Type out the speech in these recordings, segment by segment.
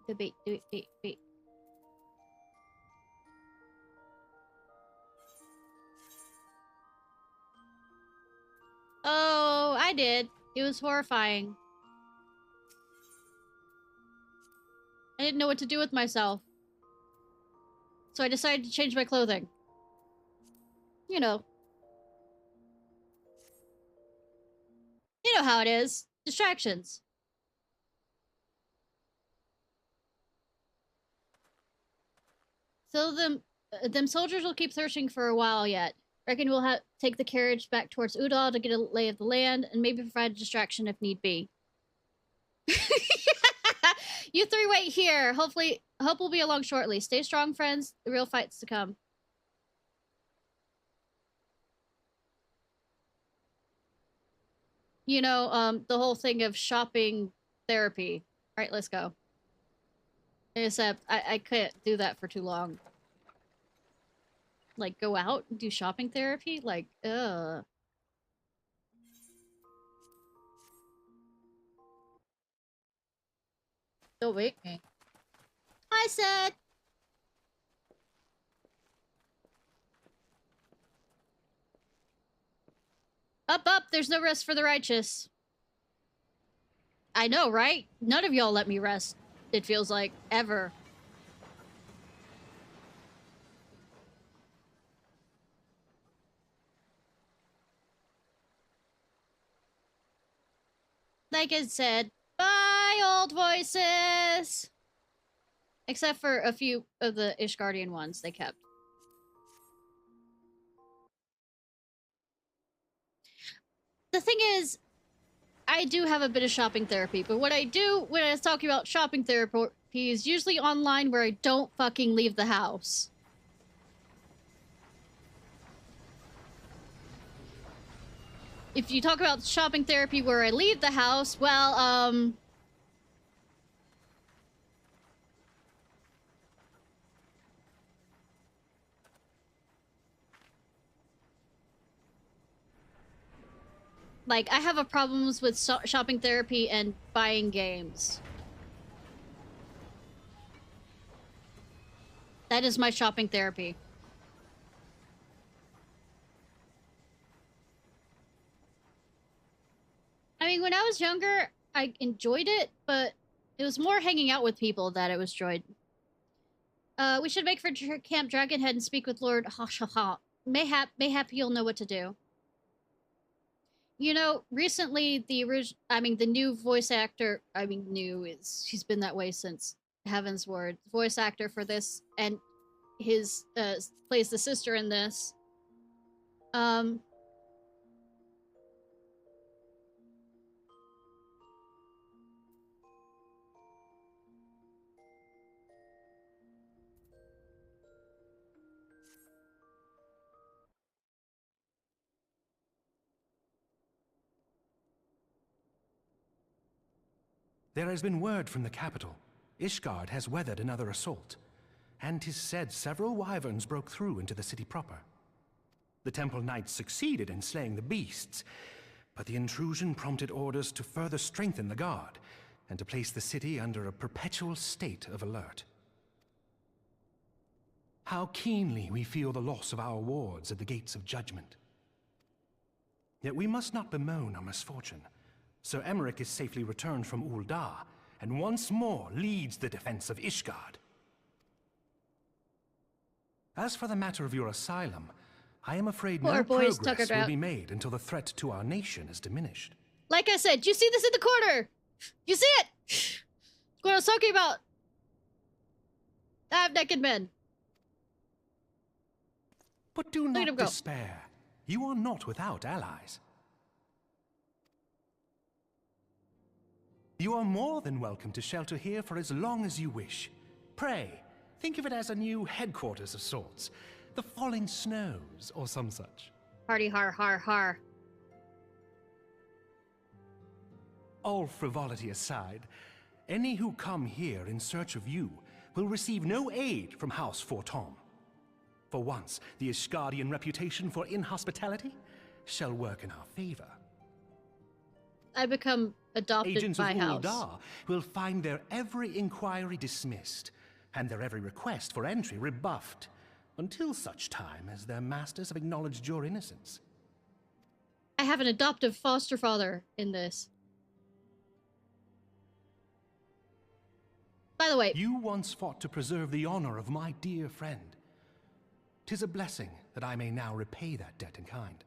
Debate. Oh, I did. It was horrifying. I didn't know what to do with myself. So I decided to change my clothing. You know. You know how it is. Distractions. So them soldiers will keep searching for a while yet. Reckon we'll take the carriage back towards Udall to get a lay of the land and maybe provide a distraction if need be. You three wait here. Hope we'll be along shortly. Stay strong, friends. The real fight's to come. You know, the whole thing of shopping therapy. All right, let's go. Except I can't do that for too long. Like, go out and do shopping therapy? Like, ugh. Don't wake me. I said. Up, up, there's no rest for the righteous. I know, right? None of y'all let me rest, it feels like, ever. Like I said, bye, old voices! Except for a few of the Ishgardian ones they kept. The thing is, I do have a bit of shopping therapy, but what I do when I was talking about shopping therapy is usually online where I don't fucking leave the house. If you talk about shopping therapy where I leave the house, well, like, I have a problems with shopping therapy and buying games. That is my shopping therapy. I mean, when I was younger, I enjoyed it, but it was more hanging out with people that it was enjoyed. We should make for Camp Dragonhead and speak with Lord Ha. Mayhap you'll know what to do. You know, recently the new voice actor, she's been that way since Heaven's Word. Voice actor for this and his plays the sister in this. There has been word from the capital. Ishgard has weathered another assault, and 'tis said several wyverns broke through into the city proper. The temple knights succeeded in slaying the beasts, but the intrusion prompted orders to further strengthen the guard, and to place the city under a perpetual state of alert. How keenly we feel the loss of our wards at the gates of judgment. Yet we must not bemoan our misfortune. Sir Emmerich is safely returned from Ul'dah, and once more leads the defense of Ishgard. As for the matter of your asylum, I am afraid no progress will be made until the threat to our nation is diminished. Like I said, do you see this in the corner? You see it? What I was talking about. Half-naked men. But do not despair. You are not without allies. You are more than welcome to shelter here for as long as you wish. Pray, think of it as a new headquarters of sorts. The Falling Snows, or some such. Hardy har har har. All frivolity aside, any who come here in search of you will receive no aid from House Fortemps. For once, the Ishgardian reputation for inhospitality shall work in our favor. I become adopted Agents by of House. Uldar will find their every inquiry dismissed, and their every request for entry rebuffed, until such time as their masters have acknowledged your innocence. I have an adoptive foster father in this. By the way, You once fought to preserve the honor of my dear friend. 'Tis a blessing that I may now repay that debt in kind.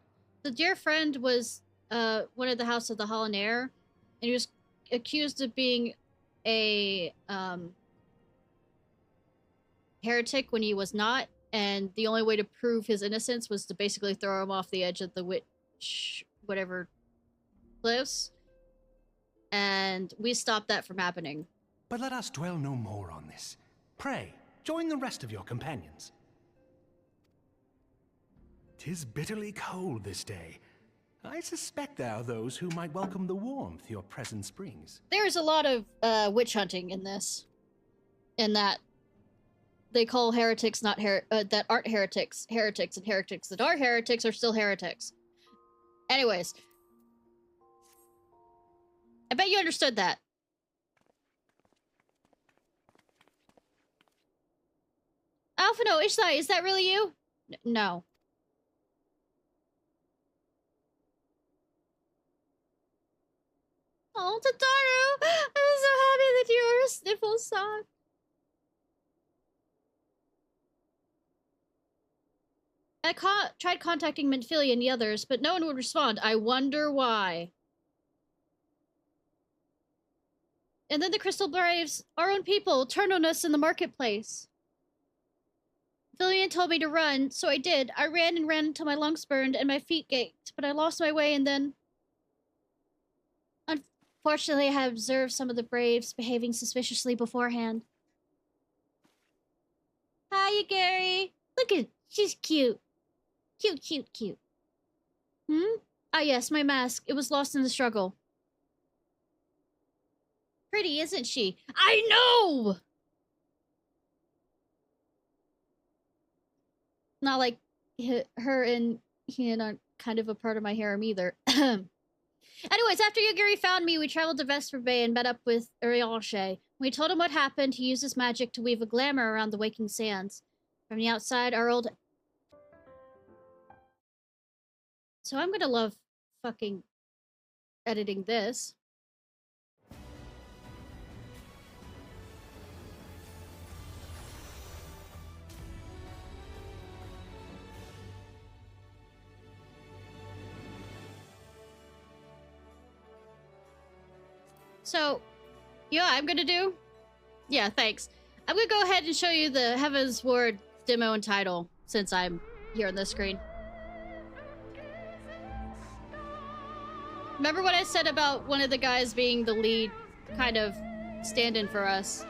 the dear friend was one of the House of the Hollonair, and he was accused of being a heretic when he was not, and the only way to prove his innocence was to basically throw him off the edge of the whatever cliffs, and we stopped that from happening. But let us dwell no more on this. Pray, join the rest of your companions. 'Tis bitterly cold this day. I suspect there are those who might welcome the warmth your presence brings. There's a lot of witch hunting in this, in that they call heretics not that aren't heretics heretics, and heretics that are heretics are still heretics. Anyways, I bet you understood that. Alphino, Ishnai, is that really you? No. Oh, Tataru! I'm so happy that you are a sniffle sock. I tried contacting Minfilia and the others, but no one would respond. I wonder why. And then the Crystal Braves, our own people, turned on us in the marketplace. Villian told me to run, so I did. I ran and ran until my lungs burned and my feet ached, but I lost my way and then... Unfortunately, I had observed some of the Braves behaving suspiciously beforehand. Hiya, Gary. Look at... she's cute. Cute, cute, cute. Hmm? Ah, yes, my mask. It was lost in the struggle. Pretty, isn't she? I know! Not like her and Hien aren't kind of a part of my harem either. Anyways, after Yugiri found me, we traveled to Vesper Bay and met up with Urianshe. We told him what happened. He used his magic to weave a glamour around the waking sands. From the outside, our old... So I'm gonna love fucking editing this. So, you know what I'm gonna do? Yeah, thanks. I'm gonna go ahead and show you the Heaven's Ward demo and title, since I'm here on the screen. Remember what I said about one of the guys being the lead kind of stand-in for us?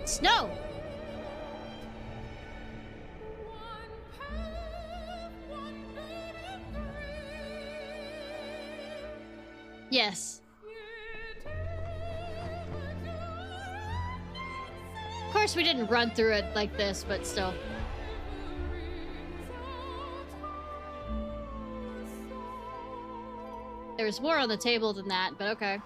Snow! Yes. Of course we didn't run through it like this, but still. There's more on the table than that, but okay.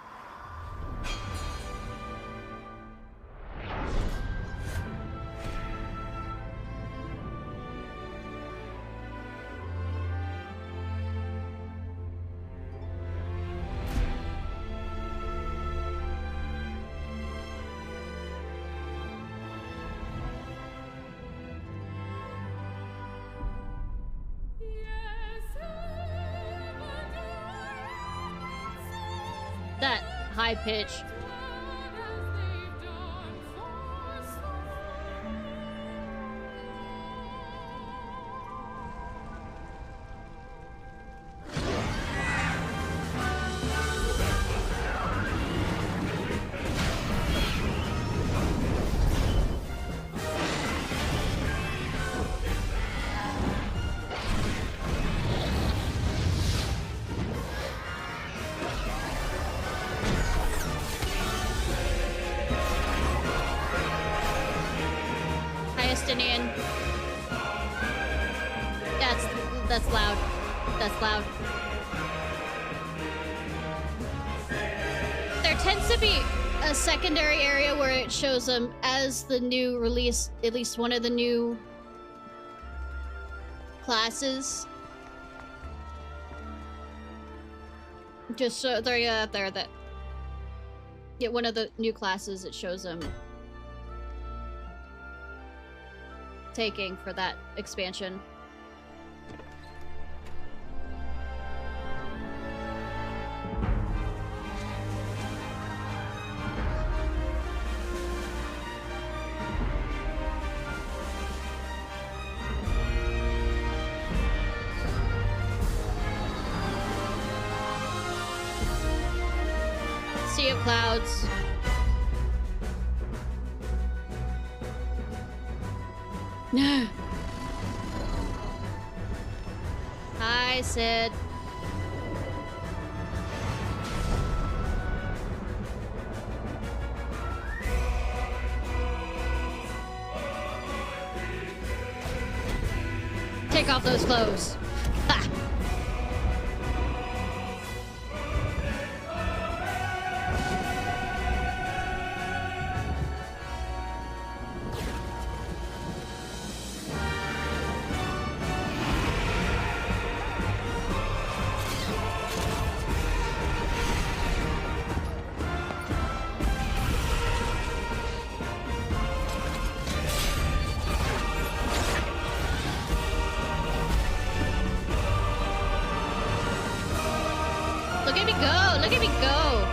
That high pitch. Justinian. That's loud. That's loud. There tends to be a secondary area where it shows them as the new release, at least one of the new classes. Just so they're out there that one of the new classes it shows them taking for that expansion. Sea of clouds. Hi, Sid. Take off those clothes. Ha! Look at me go! Look at me go!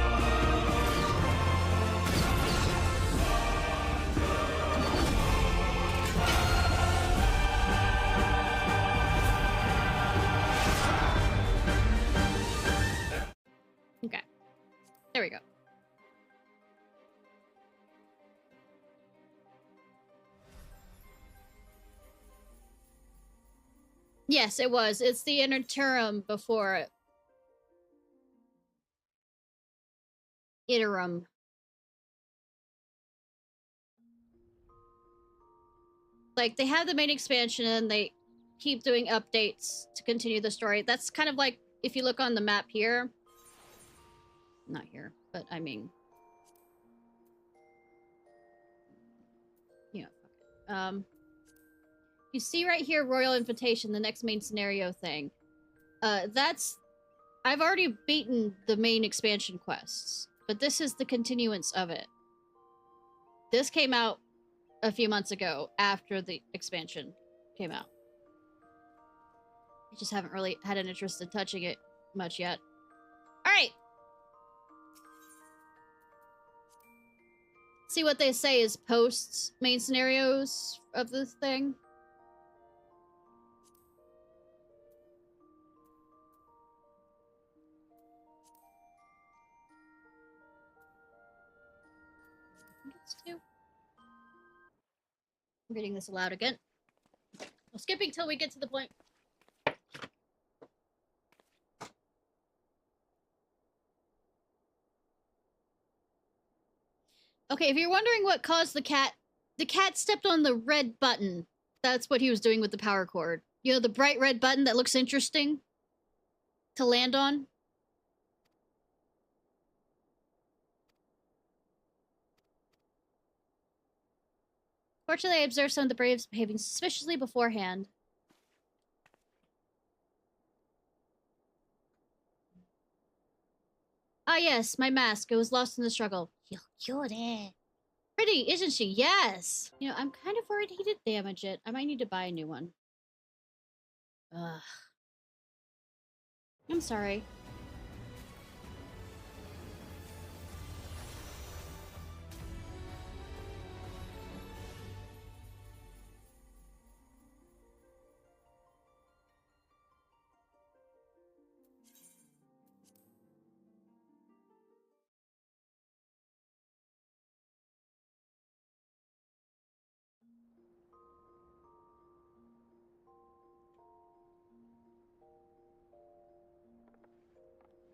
Okay. There we go. Yes, it was. It's the interim before Iterum. Like, they have the main expansion and they keep doing updates to continue the story. That's kind of like, if you look on the map here. Not here, but I mean. Yeah. You see right here, Royal Invitation, the next main scenario thing. I've already beaten the main expansion quests. But this is the continuance of it. This came out a few months ago after the expansion came out. I just haven't really had an interest in touching it much yet. Alright! See what they say is posts main scenarios of this thing. I'm reading this aloud again. I'm skipping till we get to the point. Okay, if you're wondering what caused the cat stepped on the red button. That's what he was doing with the power cord. You know, the bright red button that looks interesting to land on? Fortunately, I observed some of the Braves behaving suspiciously beforehand. Ah, yes, my mask. It was lost in the struggle. You'll cure it. Pretty, isn't she? Yes. You know, I'm kind of worried he did damage it. I might need to buy a new one. Ugh. I'm sorry.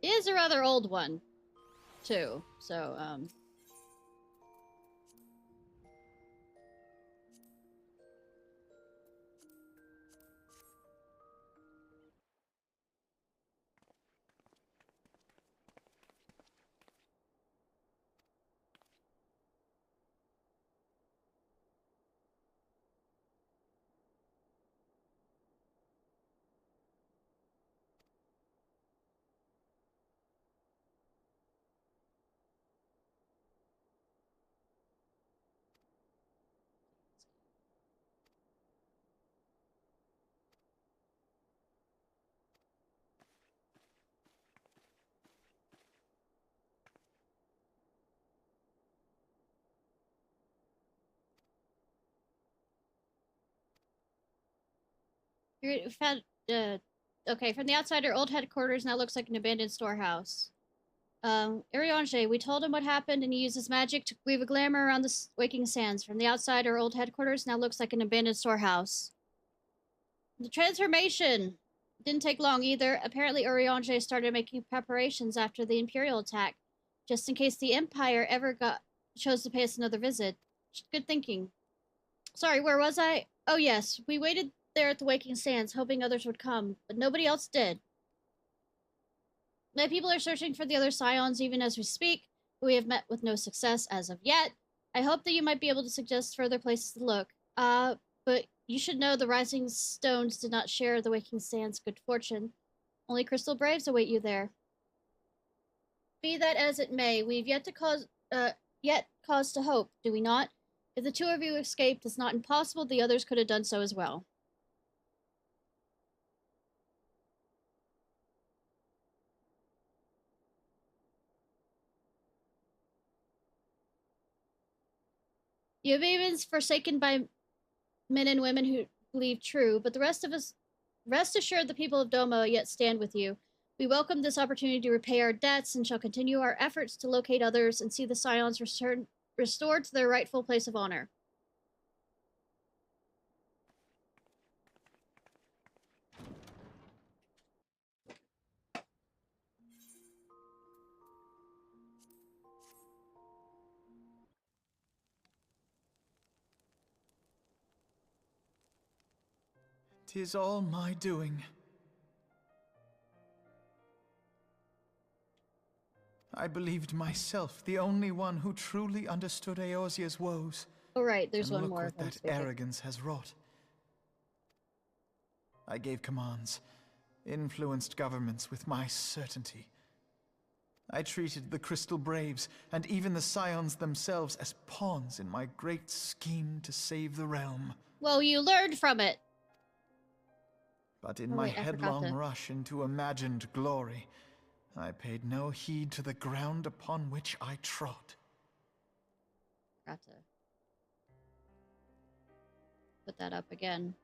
It is a rather old one, too. So, You found, okay, from the outside, our old headquarters now looks like an abandoned storehouse. Urianger, we told him what happened and he used his magic to weave a glamour around the waking sands. From the outside, our old headquarters now looks like an abandoned storehouse. The transformation didn't take long either. Apparently, Urianger started making preparations after the Imperial attack, just in case the Empire ever chose to pay us another visit. Good thinking. Sorry, where was I? Oh yes, we waited there at the Waking Sands, hoping others would come, but nobody else did. My people are searching for the other Scions even as we speak, but we have met with no success as of yet. I hope that you might be able to suggest further places to look. But you should know the Rising Stones did not share the Waking Sands' good fortune. Only Crystal Braves await you there. Be that as it may, we've yet cause to hope, do we not? If the two of you escaped, it's not impossible the others could have done so as well. You have been forsaken by men and women who believe true, but the rest of us, rest assured the people of Domo yet stand with you. We welcome this opportunity to repay our debts and shall continue our efforts to locate others and see the Scions restored to their rightful place of honor. "'Tis all my doing. I believed myself the only one who truly understood Eorzea's woes. Oh right, there's and one more. Look what that arrogance has wrought. I gave commands, influenced governments with my certainty. I treated the Crystal Braves and even the Scions themselves as pawns in my great scheme to save the realm. Well, you learned from it. But in my headlong rush into imagined glory, I paid no heed to the ground upon which I trod. Forgot to put that up again.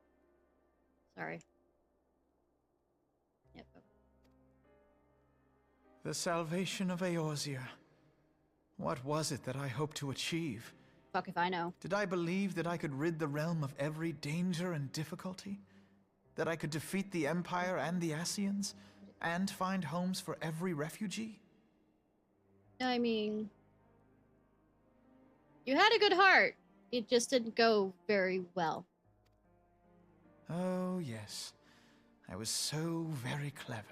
Sorry. Yep. The salvation of Eorzea. What was it that I hoped to achieve? Fuck if I know. Did I believe that I could rid the realm of every danger and difficulty? That I could defeat the Empire and the Ascians? And find homes for every refugee? I mean, you had a good heart. It just didn't go very well. Oh, yes. I was so very clever.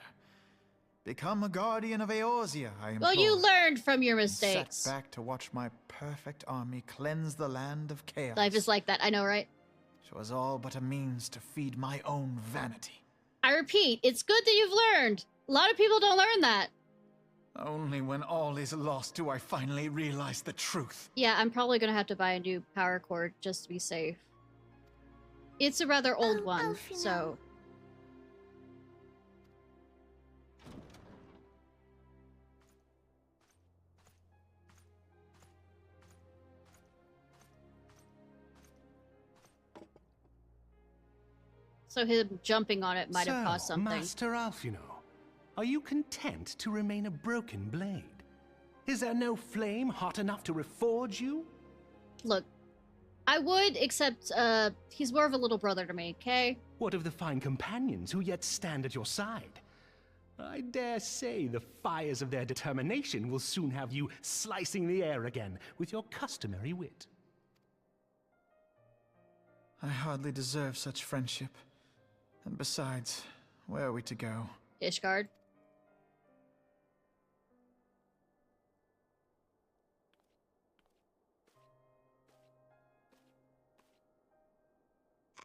Become a guardian of Eorzea, I implored. Well, you learned from your mistakes. Sat back to watch my perfect army cleanse the land of chaos. Life is like that, I know, right? 'Twas all but a means to feed my own vanity. I repeat, it's good that you've learned. A lot of people don't learn that. Only when all is lost do I finally realize the truth. Yeah, I'm probably gonna have to buy a new power cord just to be safe. It's a rather old one, so... So him jumping on it might have caused something. Master Alfino, are you content to remain a broken blade? Is there no flame hot enough to reforge you? Look, I would, except, he's more of a little brother to me, okay? What of the fine companions who yet stand at your side? I dare say the fires of their determination will soon have you slicing the air again with your customary wit. I hardly deserve such friendship. And besides, where are we to go? Ishgard.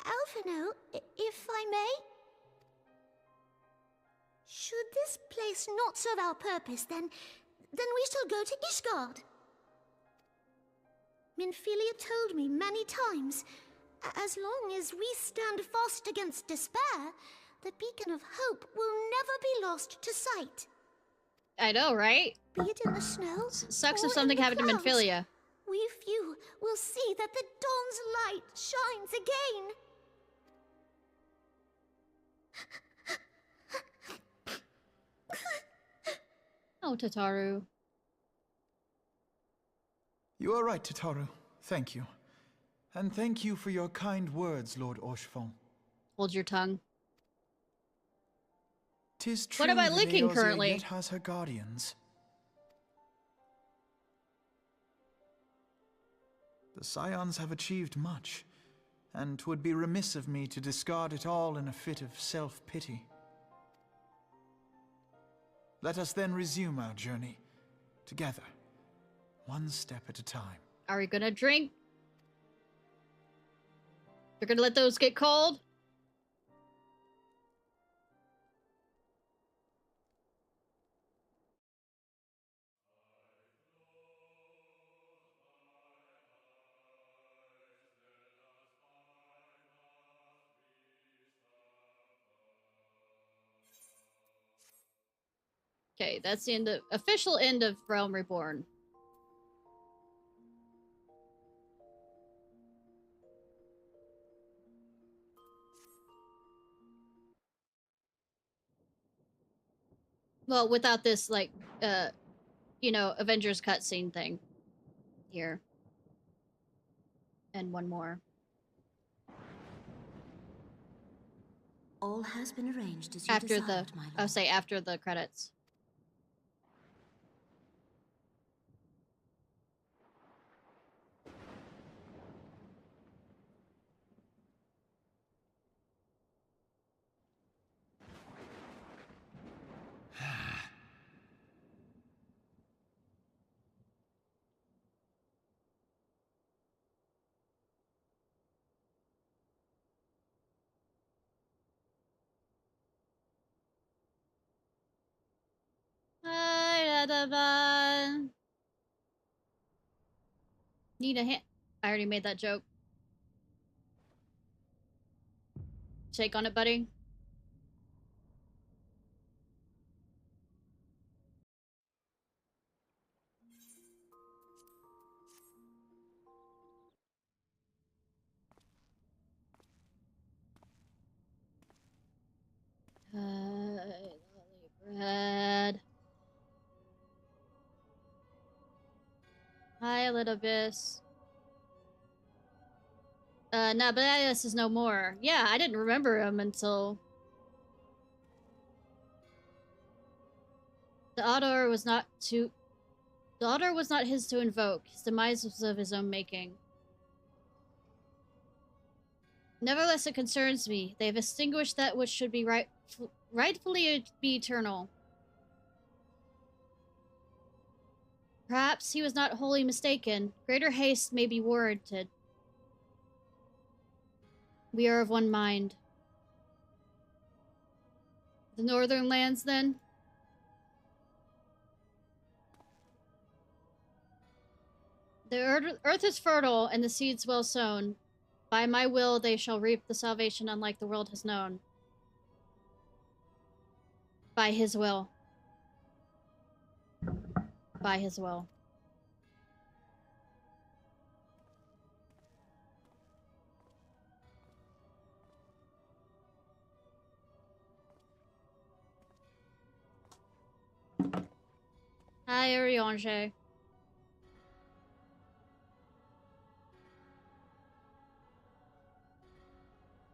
Alphino, if I may? Should this place not serve our purpose, then we shall go to Ishgard. Minfilia told me many times, as long as we stand fast against despair, the beacon of hope will never be lost to sight. I know, right? Be it in the snow, Sucks or if something in the happened to clouds, Minfilia. we few will see that the dawn's light shines again. Oh, Tataru. You are right, Tataru. Thank you. And thank you for your kind words, Lord House. Hold your tongue. 'Tis true What am I that licking Eorzea currently? yet has her guardians. The Scions have achieved much, and 'twould be remiss of me to discard it all in a fit of self-pity. Let us then resume our journey, together, one step at a time. Are we gonna drink? You're gonna let those get cold? Okay, that's the end of official end of Realm Reborn. Well, without this, like, you know, Avengers cutscene thing here. And one more. All has been arranged as you After desired, my lord. I'll say after the credits. Need a hand. I already made that joke. Shake on it, buddy. Bread. Hi, little bis. Nablias is no more. Yeah, I didn't remember him until... The Audor was not to... The Audor was not his to invoke. His demise was of his own making. Nevertheless, it concerns me. They have extinguished that which should be rightfully be eternal. Perhaps he was not wholly mistaken. Greater haste may be warranted. We are of one mind. The northern lands, then? The earth is fertile, and the seeds well sown. By my will, they shall reap the salvation unlike the world has known. By his will. By his will. Hi, Oriange.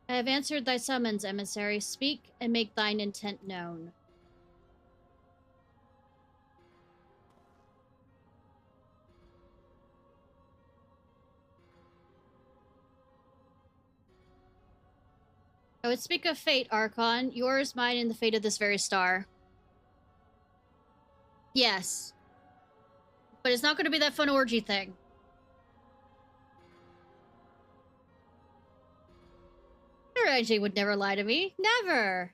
I have answered thy summons, emissary. Speak and make thine intent known. I would speak of fate, Archon. Yours, mine, and the fate of this very star. Yes. But it's not going to be that fun orgy thing. Oriange would never lie to me. Never.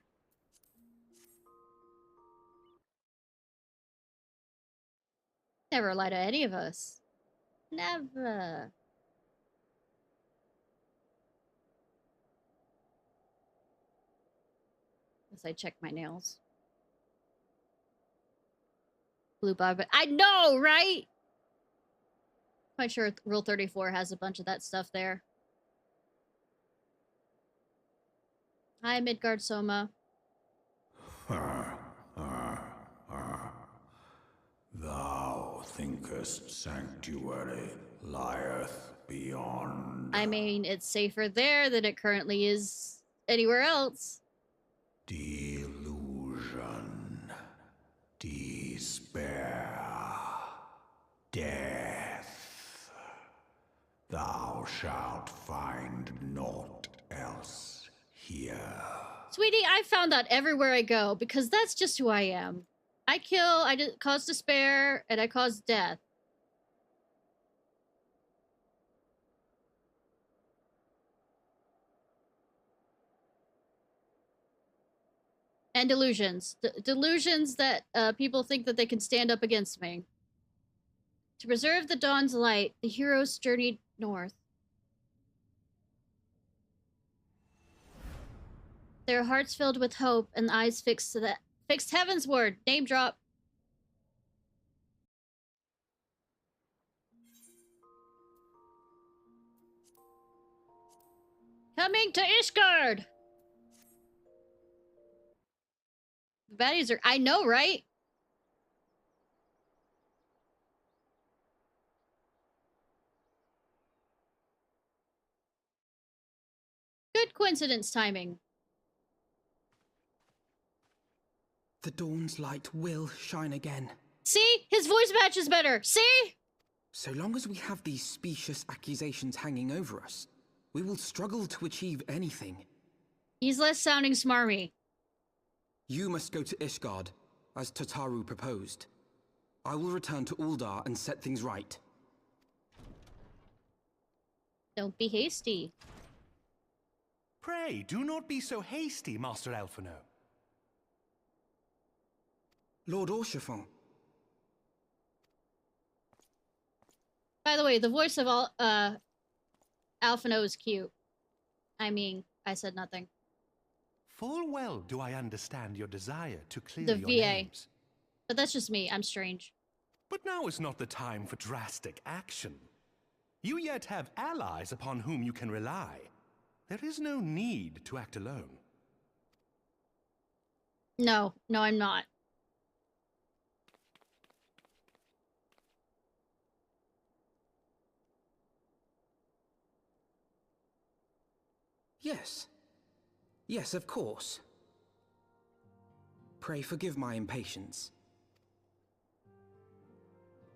Never lie to any of us. Never. As I check my nails. Blue Bob. I know, right? Quite sure Rule 34 has a bunch of that stuff there. Hi, Midgard Soma. thinkest sanctuary lieth beyond? I mean, it's safer there than it currently is anywhere else. Delusion, despair, death. Thou shalt find naught else here. Sweetie, I found that everywhere I go because that's just who I am. I kill, I cause despair, and I cause death. And delusions. Delusions that people think that they can stand up against me. To preserve the dawn's light, the heroes journeyed north. Their hearts filled with hope and eyes fixed heavensward. Name drop. Coming to Ishgard! The baddies are... I know, right? Good coincidence timing. The dawn's light will shine again. See? His voice matches better. See? So long as we have these specious accusations hanging over us, we will struggle to achieve anything. He's less sounding smarmy. You must go to Ishgard, as Tataru proposed. I will return to Uldar and set things right. Don't be hasty. Pray, do not be so hasty, Master Alphino. Lord Orchefort. By the way, the voice of Alphino is cute. I mean, I said nothing. Full well do I understand your desire to clear The your VA. names. But that's just me. I'm strange. But now is not the time for drastic action. You yet have allies upon whom you can rely. There is no need to act alone. No, I'm not. Yes. Yes, of course. Pray forgive my impatience.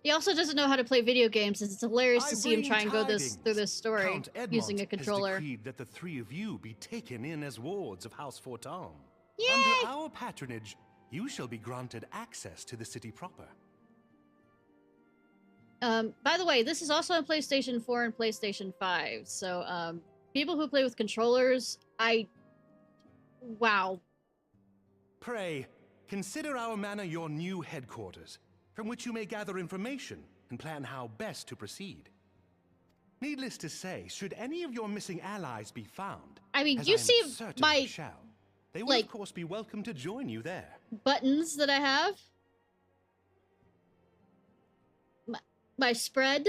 He also doesn't know how to play video games. It's hilarious to see him bring try and go tidings. through this story Count Edmond using a controller. has decreed that the three of you be taken in as wards of House Fortemps. Yay! Under our patronage, you shall be granted access to the city proper. By the way, this is also on PlayStation 4 and PlayStation 5. So, people who play with controllers, wow. Pray, consider our manor your new headquarters, from which you may gather information and plan how best to proceed. Needless to say, should any of your missing allies be found, I mean, as you I am see certain my, they shall, they will like, of course be welcome to join you there. buttons that I have? My spread?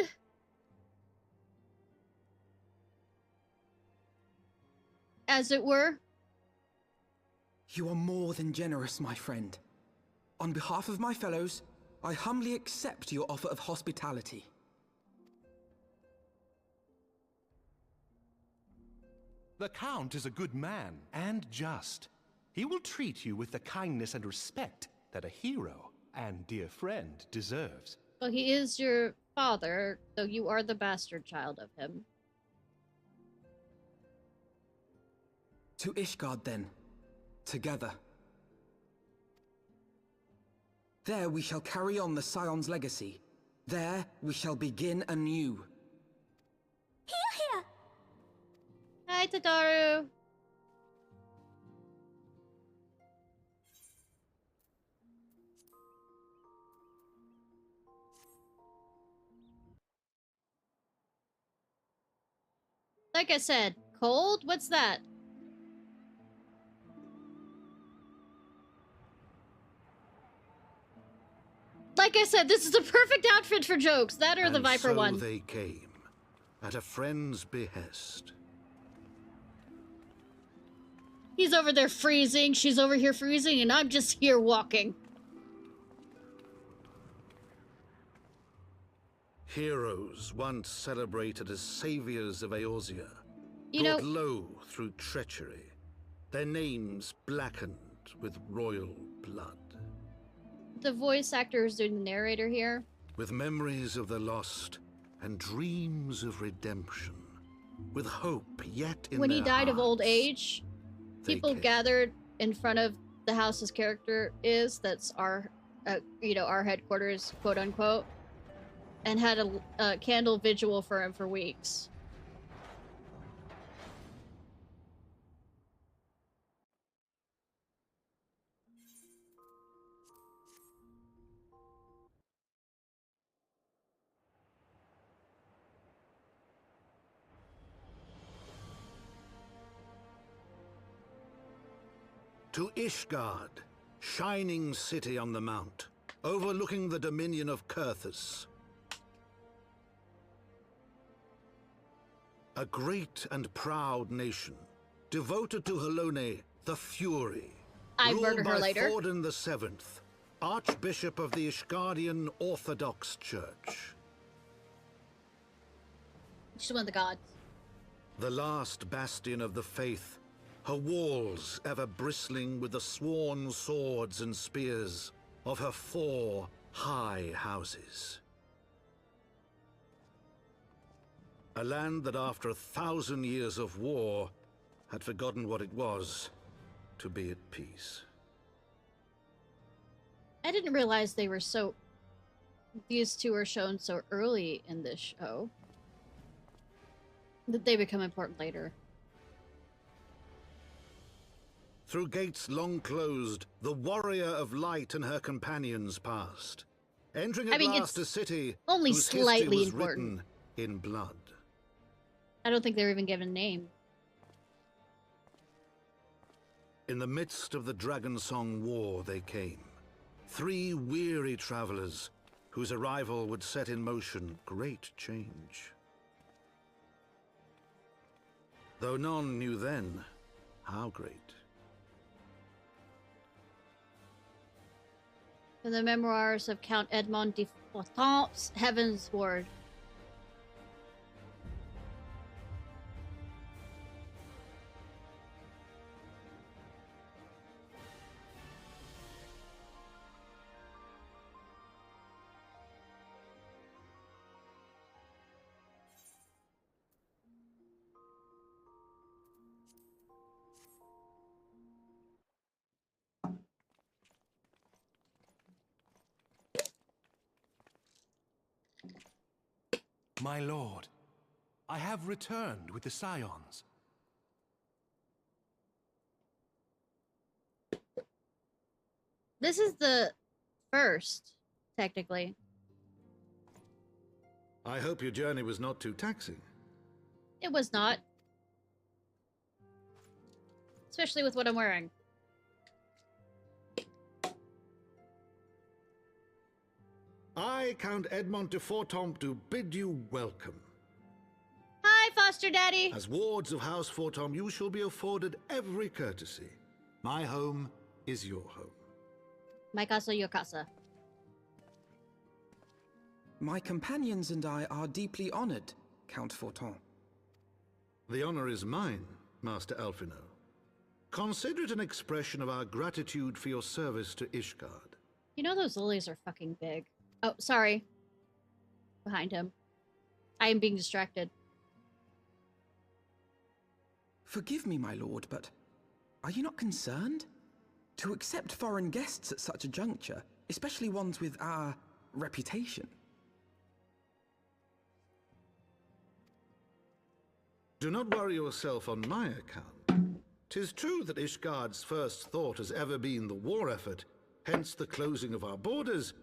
As it were? You are more than generous, my friend. On behalf of my fellows, I humbly accept your offer of hospitality. The Count is a good man and just. He will treat you with the kindness and respect that a hero and dear friend deserves. Well, he is your father, though you are the bastard child of him. To Ishgard, then. Together. There we shall carry on the Scion's legacy. There we shall begin anew. Here! Hi, Tataru. Like I said, cold? What's that? Like I said, this is a perfect outfit for jokes. That or the Viper one. So they came, at a friend's behest. He's over there freezing, she's over here freezing, and I'm just here walking. Heroes once celebrated as saviors of Eorzea, You know, brought low through treachery, their names blackened with royal blood. the voice actor who's doing the narrator here. With memories of the lost and dreams of redemption, with hope yet in When he their died of old hearts, age, they people came. gathered in front of the house his character is. That's our, our headquarters, quote unquote, and had a candle vigil for him for weeks. To Ishgard, shining city on the mount, overlooking the dominion of Kurthus. A great and proud nation, devoted to Halone, the Fury, I ruled murder her by later. Thordan VII, Archbishop of the Ishgardian Orthodox Church. She's one of the gods. The last bastion of the faith, her walls ever bristling with the sworn swords and spears of her 4 high houses. A land that after 1,000 years of war had forgotten what it was to be at peace. I didn't realize they were so... These two are shown so early in this show. That they become important later. Through gates long closed, the warrior of light and her companions passed, entering at last a city only whose history slightly was important. written in blood. I don't think they were even given a name. In the midst of the Dragonsong War they came, 3 weary travelers whose arrival would set in motion great change. Though none knew then how great. From the memoirs of Count Edmond de Fortemps, Heaven's Ward. My lord, I have returned with the Scions. This is the first, technically. I hope your journey was not too taxing. It was not. Especially with what I'm wearing. I, Count Edmond de Fortemps, do bid you welcome. Hi, Foster Daddy! As wards of House Fortemps, you shall be afforded every courtesy. My home is your home. My casa, your casa. My companions and I are deeply honored, Count Fortemps. The honor is mine, Master Alphino. Consider it an expression of our gratitude for your service to Ishgard. You know those lilies are fucking big. Oh, sorry. Behind him. I am being distracted. Forgive me, my lord, but are you not concerned? To accept foreign guests at such a juncture, especially ones with our reputation. Do not worry yourself on my account. 'Tis true that Ishgard's first thought has ever been the war effort, hence the closing of our borders.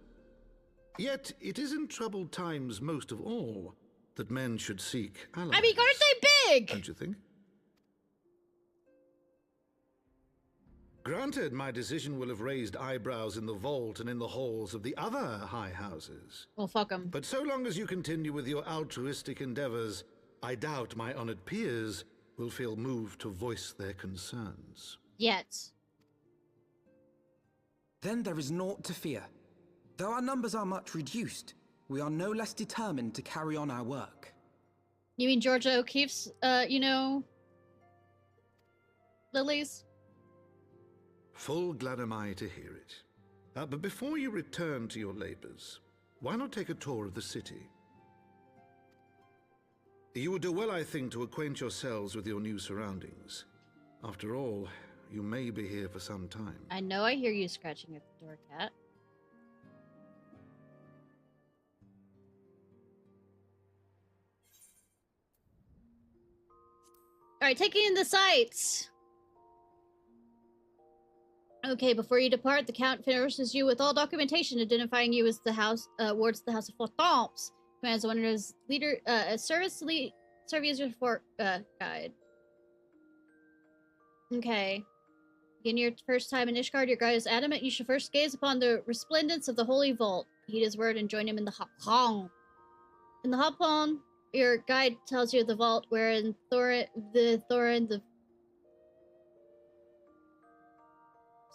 Yet it is in troubled times most of all that men should seek allies. I mean, aren't they big? Don't you think? Granted, my decision will have raised eyebrows in the vault and in the halls of the other high houses. Well, fuck them. But so long as you continue with your altruistic endeavors, I doubt my honored peers will feel moved to voice their concerns. Yet. Then there is naught to fear. Though our numbers are much reduced, we are no less determined to carry on our work. You mean Georgia O'Keeffe's, lilies? Full glad am I to hear it. But before you return to your labors, why not take a tour of the city? You would do well, I think, to acquaint yourselves with your new surroundings. After all, you may be here for some time. I know I hear you scratching at the door, Cat. Alright, taking in the sights! Okay, before you depart, the Count finishes you with all documentation identifying you as the House, wards of the House of Fortemps. Commands one of his leader, serve user for, guide. Okay. In your first time in Ishgard, your guide is adamant you should first gaze upon the resplendence of the Holy Vault. Heed his word and join him in the Hopong. In the Hopong, your guide tells you the vault wherein Thorin the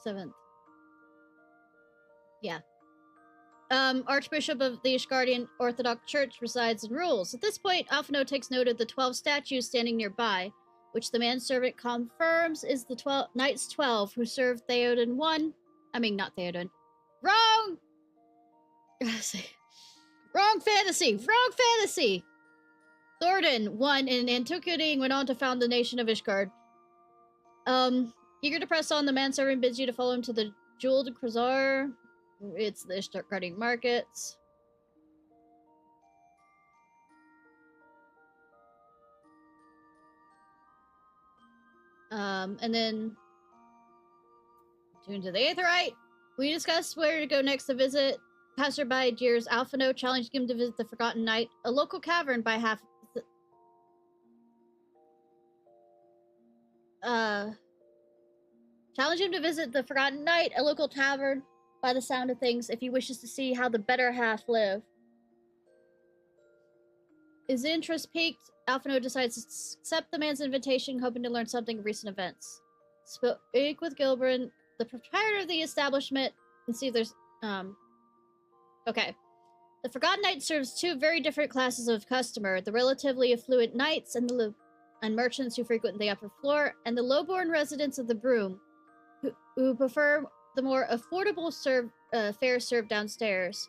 7th. Yeah. Archbishop of the Ishgardian Orthodox Church resides and rules. At this point, Alphino takes note of the 12 statues standing nearby, which the manservant confirms is the Knights 12 who served Theoden 1. I mean, not Theoden. Wrong! Wrong fantasy! Wrong fantasy! Thorin 1 in antiquity and went on to found the nation of Ishgard. Eager to press on, the manservant bids you to follow him to the Jeweled Cruzar. It's the Ishgard markets. And then tune to the Aetheryte. We discuss where to go next to visit. Passerby jeers Alphino, challenging him to visit the Forgotten Knight, a local cavern by half. Challenge him to visit the Forgotten Knight, a local tavern by the sound of things, if he wishes to see how the better half live. His interest piqued, Alphino decides to accept the man's invitation, hoping to learn something of recent events. Speak with Gilbrin, the proprietor of the establishment, and see if there's, okay. The Forgotten Knight serves two very different classes of customer, the relatively affluent knights and merchants who frequent the upper floor, and the low-born residents of the Broom, who prefer the more affordable fare served downstairs.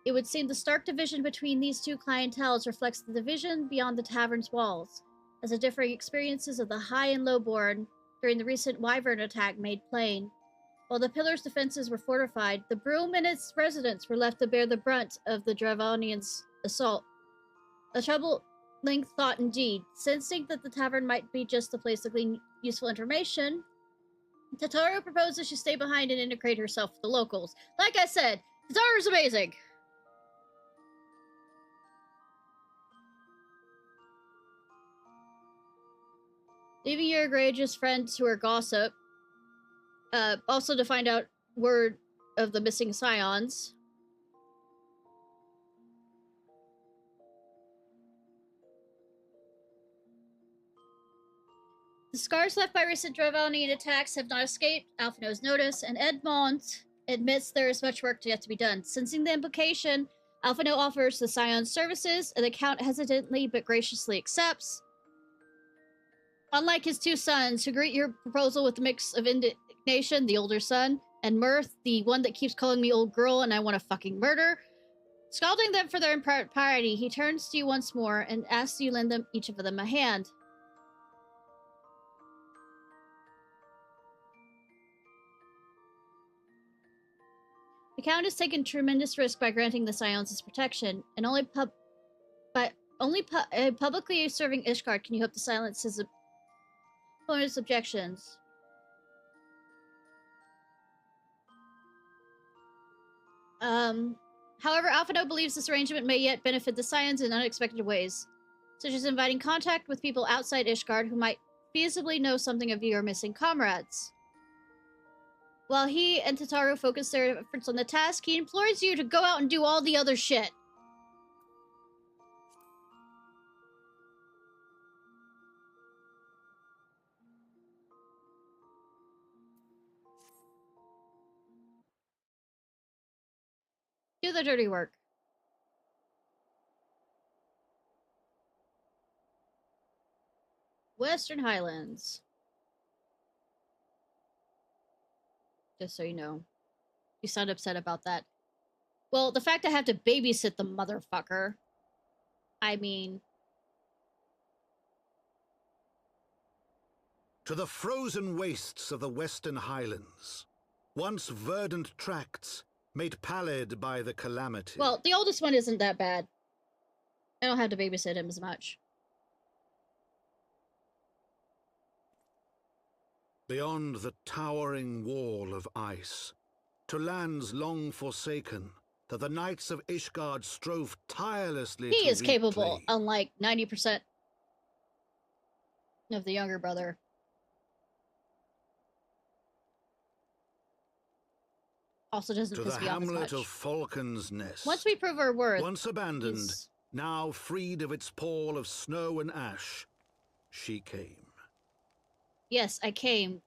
It would seem the stark division between these two clienteles reflects the division beyond the tavern's walls, as the differing experiences of the high and low-born during the recent Wyvern attack made plain. While the Pillar's defenses were fortified, the Broom and its residents were left to bear the brunt of the Dravonians' assault. A troubling thought indeed. Sensing that the tavern might be just a place to glean useful information, Tataru proposes she stay behind and integrate herself with the locals. Like I said, Tataru's amazing! Leaving your egregious friends who are gossip, also to find out word of the missing scions. The scars left by recent Dravonian attacks have not escaped Alphino's notice, and Edmond admits there is much work yet to be done. Sensing the implication, Alphino offers the scion's services, and the Count hesitantly but graciously accepts. Unlike his two sons, who greet your proposal with a mix of indignation, the older son, and mirth, the one that keeps calling me old girl and I want to fucking murder, scalding them for their impropriety, he turns to you once more and asks you lend them each of them a hand. The Count has taken tremendous risk by granting the scions his protection, and only publicly serving Ishgard can you hope to silence his opponent's objections. However, Alphino believes this arrangement may yet benefit the scions in unexpected ways, such as inviting contact with people outside Ishgard who might feasibly know something of your missing comrades. While he and Tataru focus their efforts on the task, he implores you to go out and do all the other shit. Do the dirty work. Western Highlands. Just so you know. You sound upset about that. Well, the fact I have to babysit the motherfucker. I mean... To the frozen wastes of the Western Highlands, once verdant tracts made pallid by the calamity. Well, the oldest one isn't that bad. I don't have to babysit him as much. Beyond the towering wall of ice, to lands long forsaken, that the knights of Ishgard strove tirelessly to He is capable, reclaim. unlike 90% of the younger brother. Also doesn't To piss the me off as hamlet much. of Falcon's Nest. Once we prove our worth, Once abandoned, he's- now freed of its pall of snow and ash, she came. Yes, I came.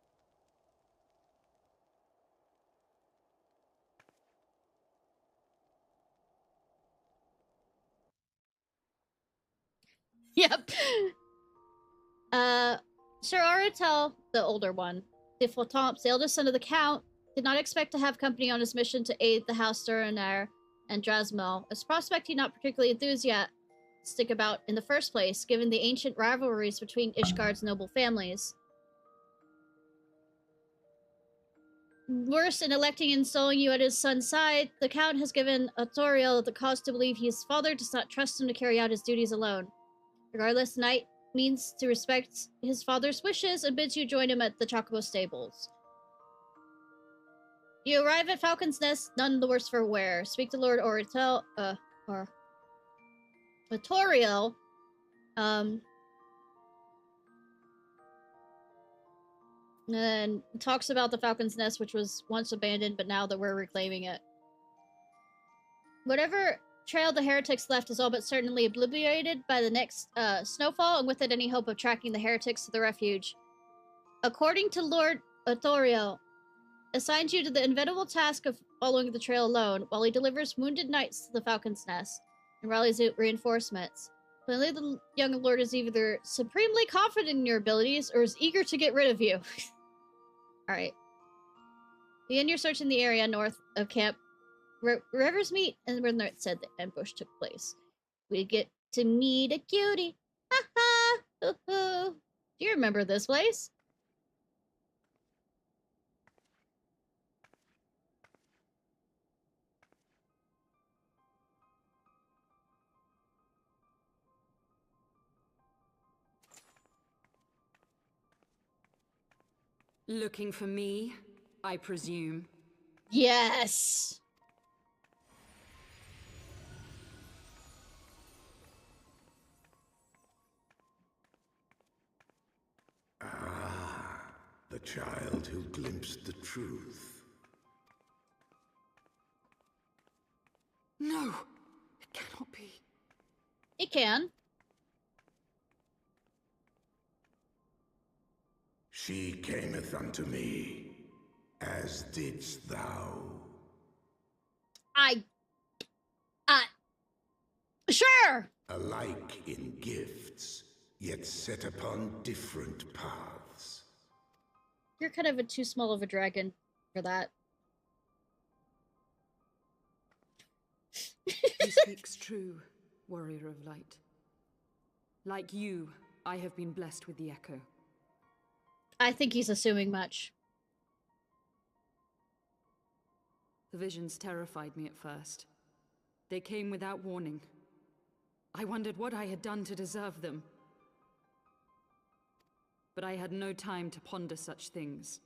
Yep. Sir Oratel, the older one, the Fortemps, the eldest son of the Count, did not expect to have company on his mission to aid the House Durenair and Drasmel, a prospect he not particularly enthusiastic about in the first place, given the ancient rivalries between Ishgard's noble families. Worse, in electing and installing you at his son's side, the Count has given Artoriel the cause to believe his father does not trust him to carry out his duties alone. Regardless, the knight means to respect his father's wishes and bids you join him at the Chocobo stables. You arrive at Falcon's Nest, none the worse for wear. Speak to Lord Oratel, or Artoriel, and talks about the Falcon's Nest, which was once abandoned, but now that we're reclaiming it. Whatever trail the heretics left is all but certainly obliterated by the next snowfall, and with it any hope of tracking the heretics to the refuge. According to Lord Artoriel, assigns you to the inevitable task of following the trail alone, while he delivers wounded knights to the Falcon's Nest and rallies reinforcements. Plainly, the young lord is either supremely confident in your abilities or is eager to get rid of you. Alright. Begin your search in the area north of Camp Rivers meet, and where it said the ambush took place. We get to meet a cutie. Ha ha! Hoo hoo! Do you remember this place? Looking for me, I presume. Yes! The child who glimpsed the truth. No! It cannot be. It can. She cameth unto me, as didst thou. Sure! Alike in gifts, yet set upon different paths. You're kind of too small of a dragon for that. He speaks true, warrior of light. Like you, I have been blessed with the echo. I think he's assuming much. The visions terrified me at first. They came without warning. I wondered what I had done to deserve them. But I had no time to ponder such things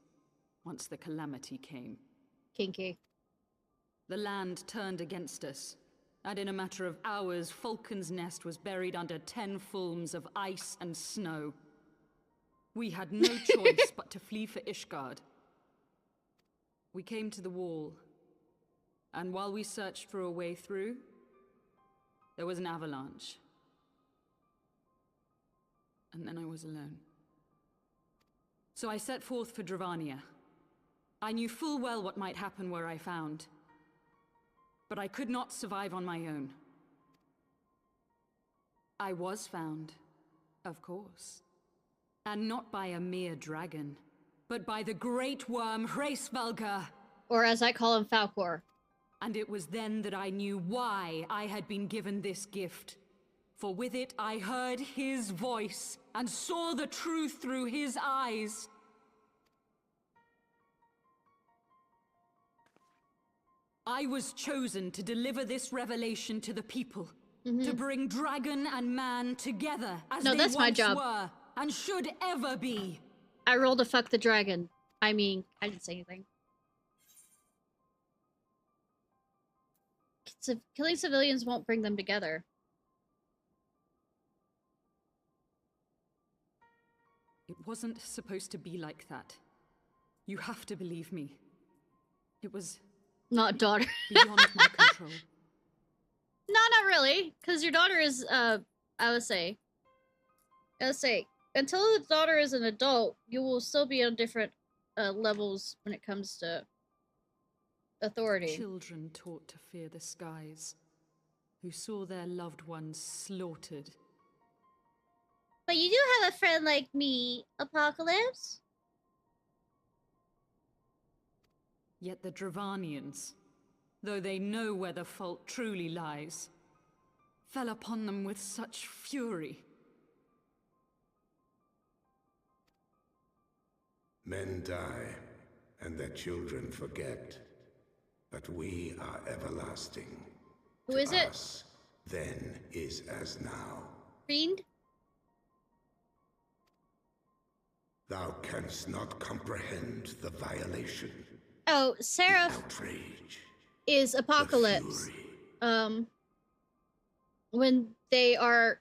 once the calamity came. Kinky. The land turned against us, and in a matter of hours, Falcon's Nest was buried under 10 fulms of ice and snow. We had no choice but to flee for Ishgard. We came to the wall, and while we searched for a way through, there was an avalanche. And then I was alone. So I set forth for Dravania. I knew full well what might happen where I found. But I could not survive on my own. I was found, of course. And not by a mere dragon, but by the great worm Hraesvelgr. Or as I call him, Falcor. And it was then that I knew why I had been given this gift. For with it I heard his voice, and saw the truth through his eyes. I was chosen to deliver this revelation to the people. To bring dragon and man together as they that's my once job. were, and should ever be. I rolled a fuck the dragon. I mean, I didn't say anything. Killing civilians won't bring them together. It wasn't supposed to be like that. You have to believe me. It was Not daughter. beyond my control. No, not really. Because your daughter is, I would say, until the daughter is an adult, you will still be on different levels when it comes to authority. Children taught to fear the skies, who saw their loved ones slaughtered. But you do have a friend like me, Apocalypse. Yet the Dravanians, though they know where the fault truly lies, fell upon them with such fury. Men die, and their children forget. But we are everlasting. Who To is it? us, then is as now. Fiend? Thou canst not comprehend the violation, Oh, the Seraph outrage, is the Apocalypse. fury. When they are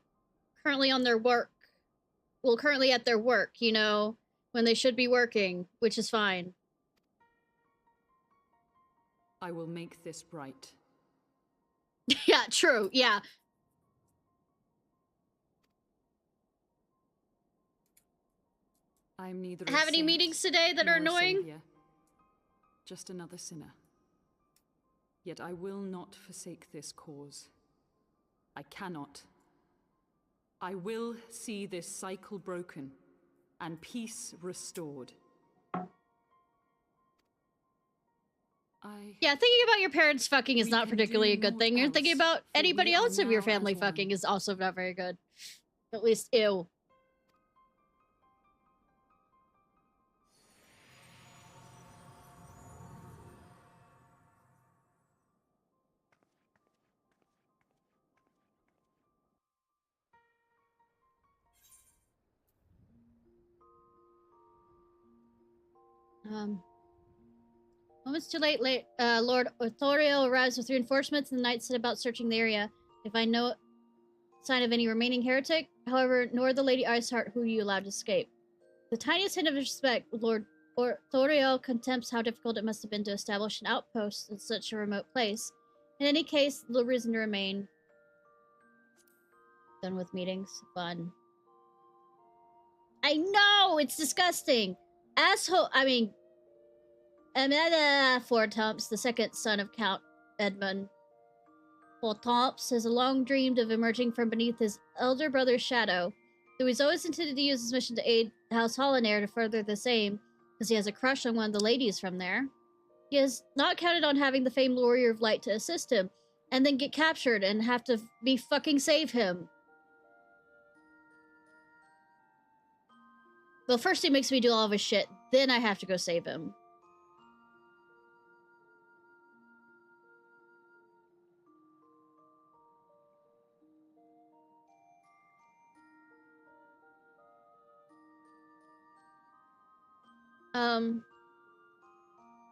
currently on their work, well, currently at their work, you know, when they should be working, which is fine. I will make this right. Yeah, true, yeah. I am neither a Have any saint meetings today that nor are a annoying? savior, just another sinner. Yet I will not forsake this cause. I cannot. I will see this cycle broken and peace restored. Yeah, thinking about your parents fucking is We not can particularly a do good naught thing. You're thinking else, about for anybody we are else of your now family as one. fucking is also not very good. At least, ew. Moments too late, Lord Authorial arrives with reinforcements, and the knights set about searching the area. If I know sign of any remaining heretic, however, nor the Lady Iceheart who you allowed to escape. The tiniest hint of respect, Lord Authorial contempts how difficult it must have been to establish an outpost in such a remote place. In any case, little reason to remain. Done with meetings. Fun. I know! It's disgusting! Asshole! I mean... Fortemps, the second son of Count Edmund Fortemps, has long dreamed of emerging from beneath his elder brother's shadow. Though he's always intended to use his mission to aid House Hollinair to further the same, because he has a crush on one of the ladies from there. He has not counted on having the famed Warrior of Light to assist him, and then get captured and have to be fucking save him. Well, first he makes me do all of his shit, then I have to go save him.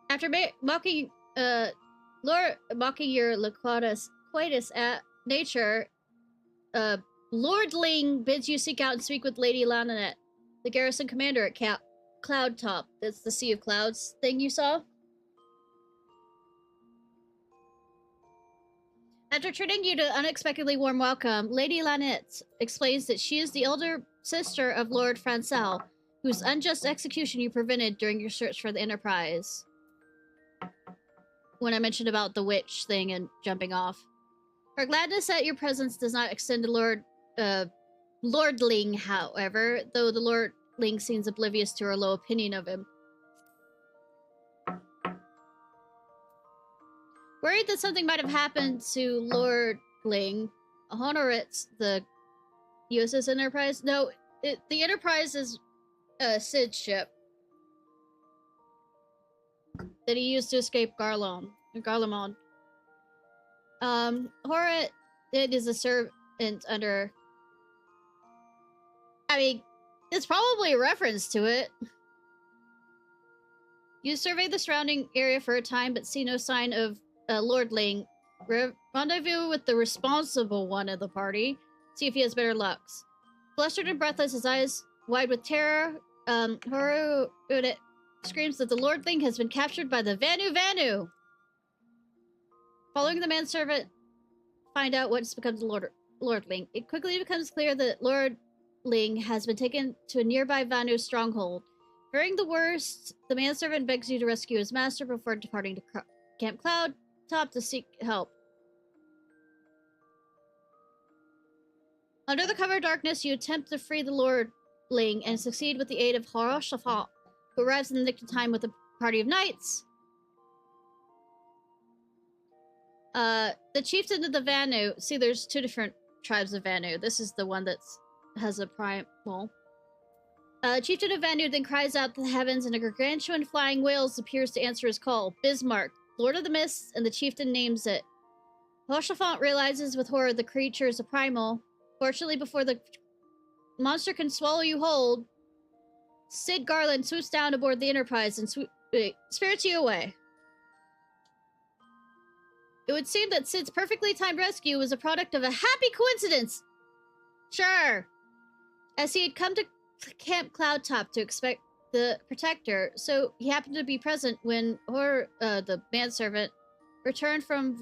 After mocking, mocking your loquacious at nature, Lordling bids you seek out and speak with Lady Lananet, the garrison commander at Cloud Top. That's the Sea of Clouds thing you saw. After treating you to unexpectedly warm welcome, Lady Lananet explains that she is the elder sister of Lord Francel, whose unjust execution you prevented during your search for the Enterprise. When I mentioned about the witch thing and jumping off. Her gladness at your presence does not extend to Lordling, however, though the Lord Ling seems oblivious to her low opinion of him. Worried that something might have happened to Lord Ling, Honoritz, the USS Enterprise? No, the Enterprise is Sid's ship that he used to escape Garlemald. Horit, it is a servant under... I mean, it's probably a reference to it. You survey the surrounding area for a time, but see no sign of Lord Ling. Rendezvous with the responsible one of the party. See if he has better lucks. Flustered and breathless, his eyes wide with terror, Horu screams that the Lord Ling has been captured by the Vanu. Following the manservant, find out what's become of the Lord Ling. It quickly becomes clear that Lord Ling has been taken to a nearby Vanu stronghold. Fearing the worst, the manservant begs you to rescue his master before departing to Camp Cloud Top to seek help. Under the cover of darkness, you attempt to free the Lord Ling and succeed with the aid of Ciarfox, who arrives in the nick of time with a party of knights. The chieftain of the Vanu. See, there's two different tribes of Vanu. This is the one that has a primal. Chieftain of Vanu then cries out to the heavens, and a gargantuan flying whale appears to answer his call. Bismarck, Lord of the Mists, and the chieftain names it. Hoshafont realizes with horror the creature is a primal. Fortunately, before the monster can swallow you whole, Sid Garland swoops down aboard the Enterprise and spirits you away. It would seem that Sid's perfectly timed rescue was a product of a happy coincidence. Sure. As he had come to Camp Cloudtop to expect the Protector, so he happened to be present when the manservant returned from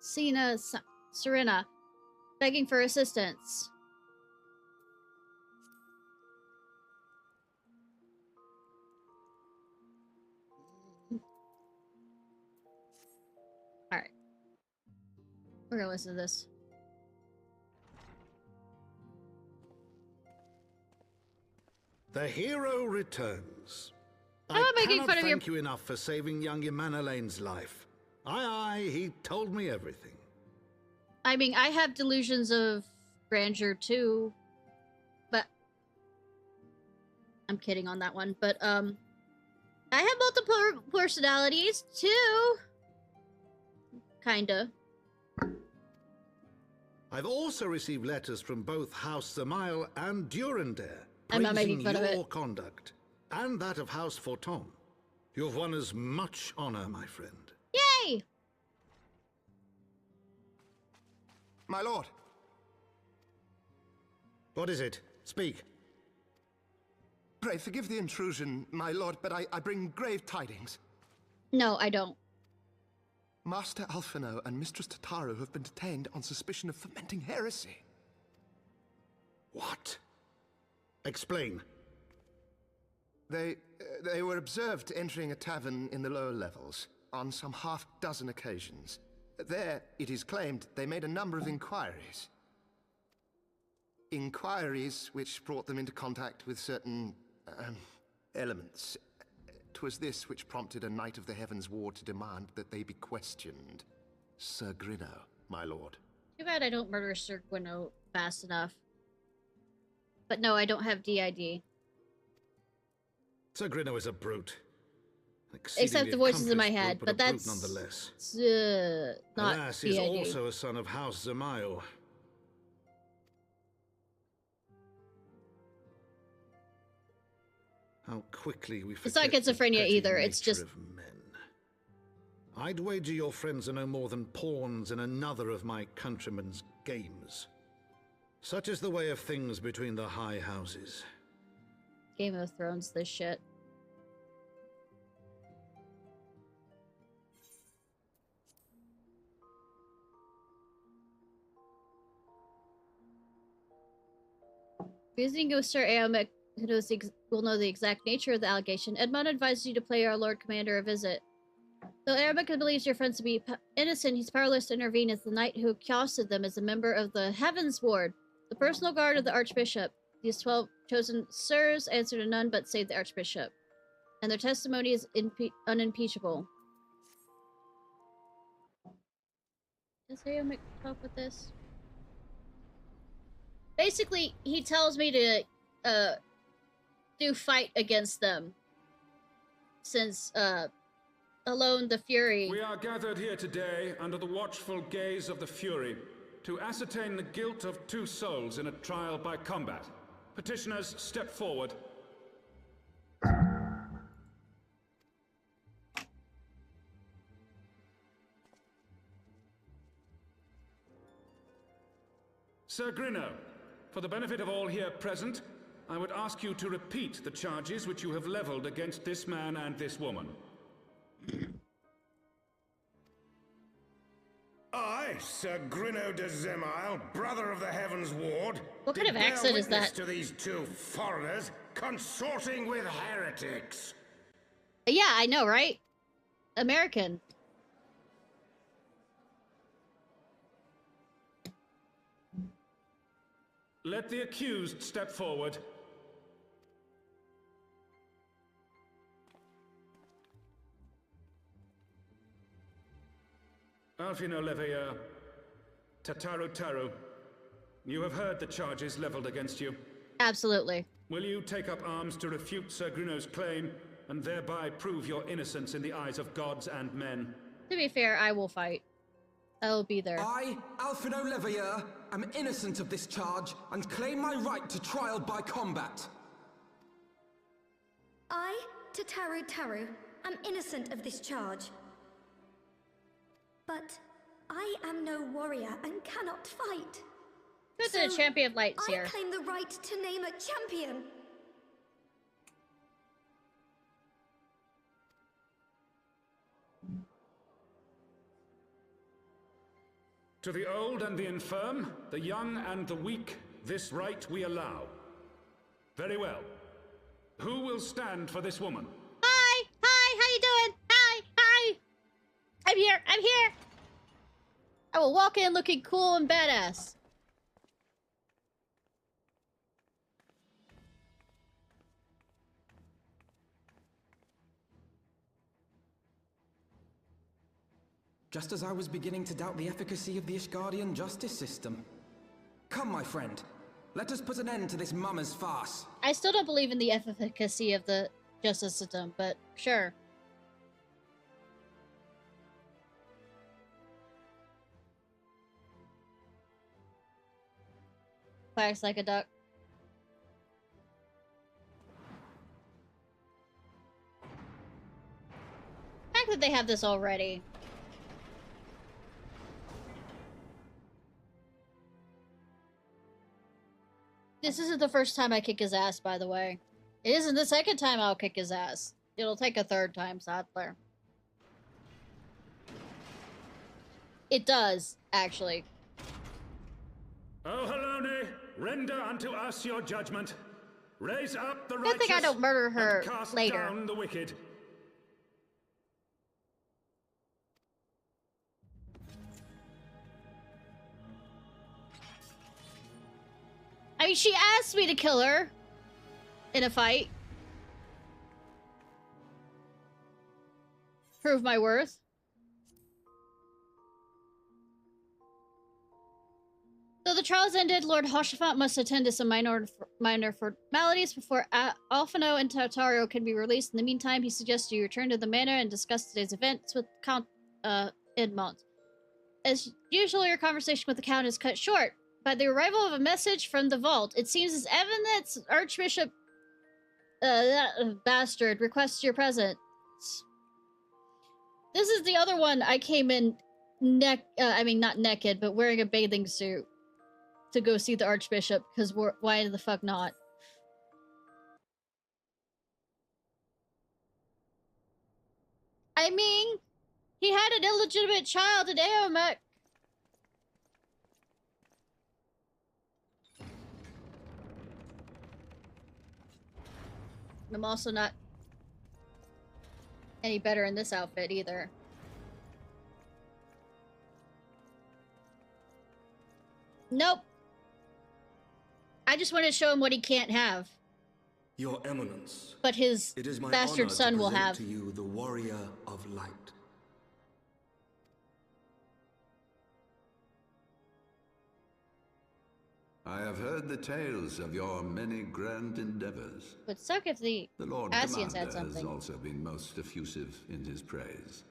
Serena, begging for assistance. Alright. We're gonna listen to this. The hero returns. I'm not making fun of thank you enough for saving young Imanolane's life. Aye, he told me everything. I mean, I have delusions of grandeur too, but I'm kidding on that one. But I have multiple personalities too, kinda. I've also received letters from both House Zamail and Durandare. I'm not making fun of it. Your conduct and that of House Fortemps. You've won us much honor, my friend. Yay! My lord. What is it? Speak. Pray forgive the intrusion, my lord, but I bring grave tidings. No, I don't. Master Alphino and Mistress Tataru have been detained on suspicion of fomenting heresy. What? Explain. They were observed entering a tavern in the lower levels on some half-dozen occasions. There, it is claimed, they made a number of inquiries. Inquiries which brought them into contact with certain elements. 'Twas this which prompted a Knight of the Heavens Ward to demand that they be questioned. Sir Grinno, my lord. Too bad I don't murder Sir Grinno fast enough. But no, I don't have DID. Sir Grinno is a brute. Except the voices in my head, but that's nonetheless. Not Alas, DID. he's also a son of House Zamail. How quickly we forget. It's not schizophrenia either. It's just of men. I'd wager your friends are no more than pawns in another of my countrymen's games. Such is the way of things between the high houses. Game of Thrones, this shit. Visiting Sir Aomek will know the exact nature of the allegation. Edmund advises you to play our Lord Commander a visit. Though Aomek believes your friends to be innocent, he's powerless to intervene as the knight who accosted them is a member of the Heavens Ward, the personal guard of the Archbishop. These 12 chosen sirs answered to none but save the Archbishop, and their testimony is unimpeachable. Does Ayo make talk with this? Basically, he tells me to do fight against them, since alone the Fury. We are gathered here today under the watchful gaze of the Fury to ascertain the guilt of 2 souls in a trial by combat. Petitioners, step forward. Sir Grino, for the benefit of all here present, I would ask you to repeat the charges which you have leveled against this man and this woman. I, Sir Grino de Zemile, brother of the Heavens Ward, what kind of accent is that? To these 2 foreigners consorting with heretics. Yeah, I know, right? American. Let the accused step forward. Alfino Leveilleur, Tataru Taru, you have heard the charges leveled against you. Absolutely. Will you take up arms to refute Sir Grino's claim, and thereby prove your innocence in the eyes of gods and men? To be fair, I will fight. I will be there. I, Alfino Leveilleur, am innocent of this charge, and claim my right to trial by combat. I, Tataru Taru, am innocent of this charge. But I am no warrior and cannot fight. Go to the Champion of Lights here. I claim the right to name a champion. To the old and the infirm, the young and the weak, this right we allow. Very well. Who will stand for this woman? Hi! Hi! How you doing? Hi! Hi! I'm here! I'm here! I will walk in looking cool and badass. Just as I was beginning to doubt the efficacy of the Ishgardian justice system. Come, my friend. Let us put an end to this mummer's farce. I still don't believe in the efficacy of the justice system, but sure. Quacks like a duck. The fact that they have this already. This isn't the first time I kick his ass, by the way. It isn't the second time I'll kick his ass. It'll take a third time, Sadler. It does, actually. Oh, Halone, render unto us your judgment. Raise up the righteous. Good thing I don't murder her and cast later. Down the wicked. I mean, she asked me to kill her in a fight. Prove my worth. Though the trials ended, Lord House Fortemps must attend to some minor formalities before Alfino and Tataru can be released. In the meantime, he suggests you return to the manor and discuss today's events with Count Edmond. As usual, your conversation with the Count is cut short by the arrival of a message from the vault. It seems as evident that Archbishop that bastard requests your presence. This is the other one I came in I mean not naked, but wearing a bathing suit to go see the Archbishop, because why the fuck not? I mean, he had an illegitimate child in Aomek. I'm also not any better in this outfit either. Nope. I just want to show him what he can't have. Your Eminence. But his it is my bastard honor son to will present have. to you the Warrior of Light. I have heard the tales of your many grand endeavors. Would suck if the Lord Asians Commander had something. has also been most effusive in his praise.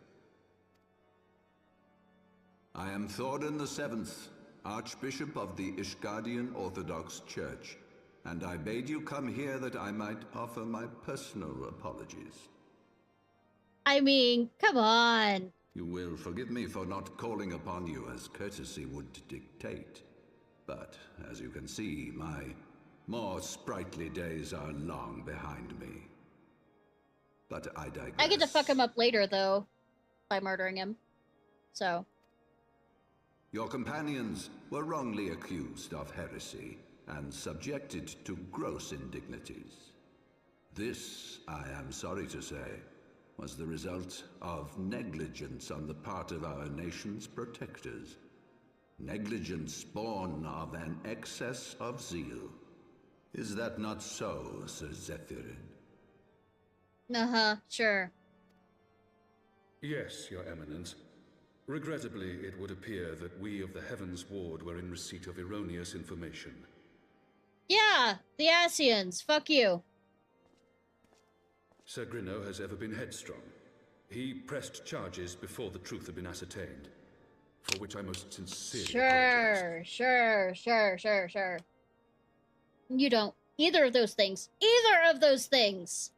I am Thordan VII, Archbishop of the Ishgardian Orthodox Church, and I bade you come here that I might offer my personal apologies. I mean, come on. You will forgive me for not calling upon you as courtesy would dictate. But, as you can see, my more sprightly days are long behind me. But I digress. I get to fuck him up later, though, by murdering him. So. Your companions were wrongly accused of heresy and subjected to gross indignities. This, I am sorry to say, was the result of negligence on the part of our nation's protectors. Negligence born of an excess of zeal. Is that not so, Sir Zephyrin? Uh-huh, sure. Yes, Your Eminence. Regrettably, it would appear that we of the Heavens Ward were in receipt of erroneous information. Yeah, the Asians. Fuck you. Sir Grinno has ever been headstrong. He pressed charges before the truth had been ascertained, for which I most sincerely apologize. Sure. You don't. Either of those things. Either of those things!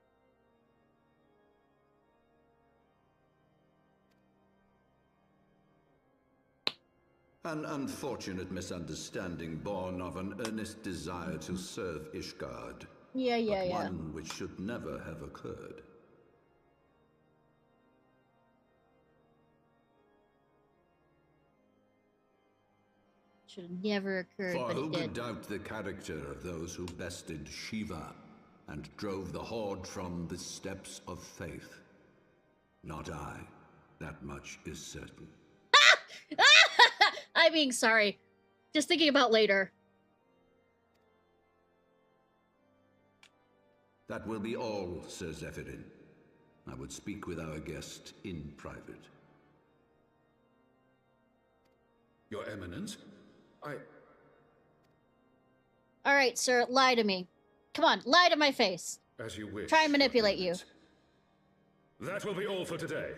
An unfortunate misunderstanding born of an earnest desire to serve Ishgard. Yeah. One which should never have occurred. Should have never occurred, For but who it could did. doubt the character of those who bested Shiva and drove the Horde from the steps of faith? Not I. That much is certain. I'm being sorry. Just thinking about later. That will be all, Sir Zephyrin. I would speak with our guest in private. Your Eminence, Alright, sir, lie to me. Come on, lie to my face. As you wish. Try and manipulate you. That will be all for today.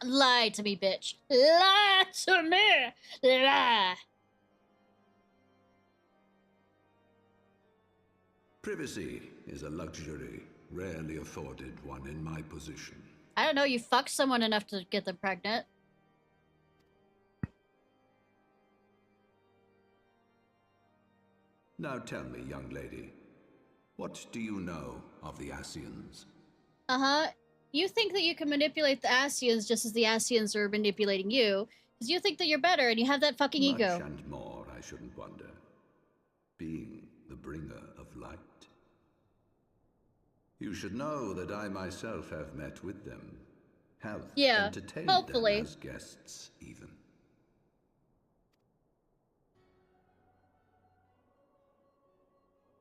Lie to me, bitch. Lie to me! Lie! Privacy is a luxury rarely afforded one in my position. I don't know, you fucked someone enough to get them pregnant. Now tell me, young lady, what do you know of the Asians? Uh-huh. You think that you can manipulate the Asians just as the Asians are manipulating you, because you think that you're better and you have that fucking ego. Much and more, I shouldn't wonder. Being the bringer of light. You should know that I myself have met with them. Have entertained hopefully. them as guests, even.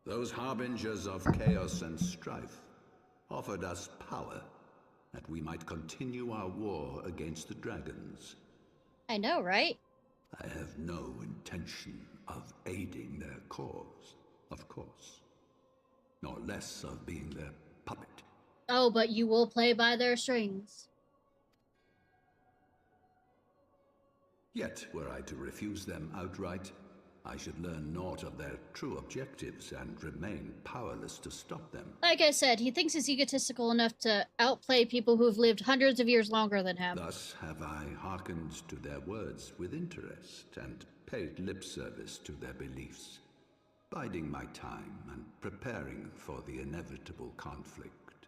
Those harbingers of chaos and strife offered us power that we might continue our war against the dragons. I know, right? I have no intention of aiding their cause, of course. Nor less of being their puppet. Oh, but you will play by their strings. Yet, were I to refuse them outright, I should learn naught of their true objectives and remain powerless to stop them. Like I said, he thinks he's egotistical enough to outplay people who've lived hundreds of years longer than him. Thus have I hearkened to their words with interest and paid lip service to their beliefs, biding my time and preparing for the inevitable conflict.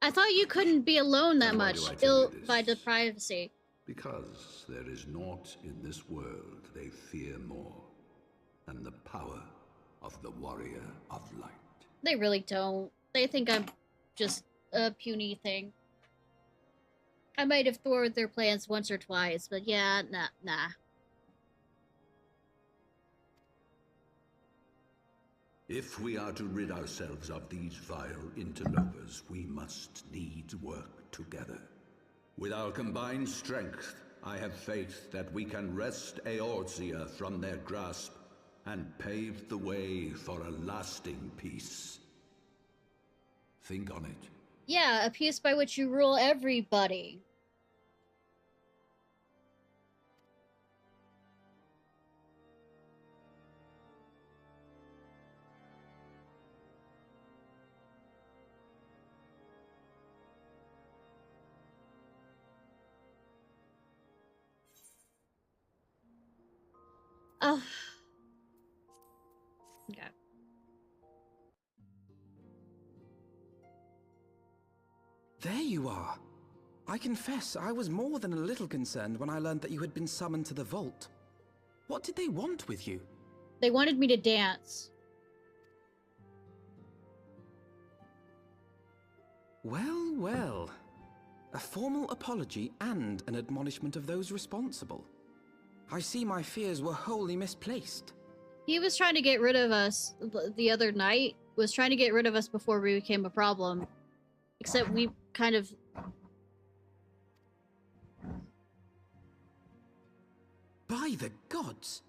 I thought you couldn't be alone that much, ill by the privacy. Because there is naught in this world they fear more than the power of the Warrior of Light. They really don't. They think I'm just a puny thing. I might have thwarted their plans once or twice, but yeah, nah. If we are to rid ourselves of these vile interlopers, we must needs work together. With our combined strength, I have faith that we can wrest Eorzea from their grasp and pave the way for a lasting peace. Think on it. Yeah, a peace by which you rule everybody. Oh. Okay. There you are. I confess, I was more than a little concerned when I learned that you had been summoned to the vault. What did they want with you? They wanted me to dance. Well, well. A formal apology and an admonishment of those responsible. I see my fears were wholly misplaced. He was trying to get rid of us the other night. Was trying to get rid of us before we became a problem. Except we kind of... By the gods!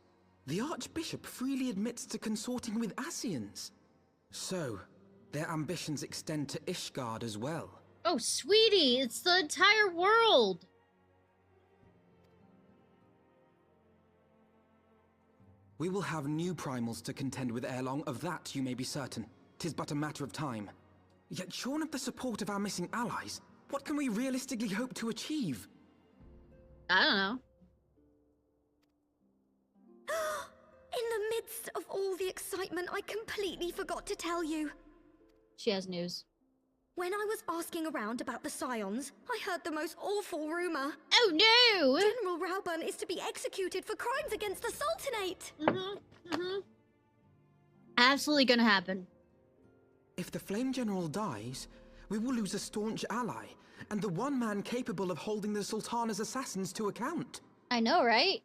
The Archbishop freely admits to consorting with Ascians. So, their ambitions extend to Ishgard as well. Oh, sweetie! It's the entire world! We will have new primals to contend with ere long, of that you may be certain. 'Tis but a matter of time. Yet shorn of the support of our missing allies, what can we realistically hope to achieve? I don't know. In the midst of all the excitement, I completely forgot to tell you. She has news. When I was asking around about the Scions, I heard the most awful rumor. Oh no! General Rauban is to be executed for crimes against the Sultanate! Absolutely gonna happen. If the Flame General dies, we will lose a staunch ally, and the one man capable of holding the Sultana's assassins to account. I know, right?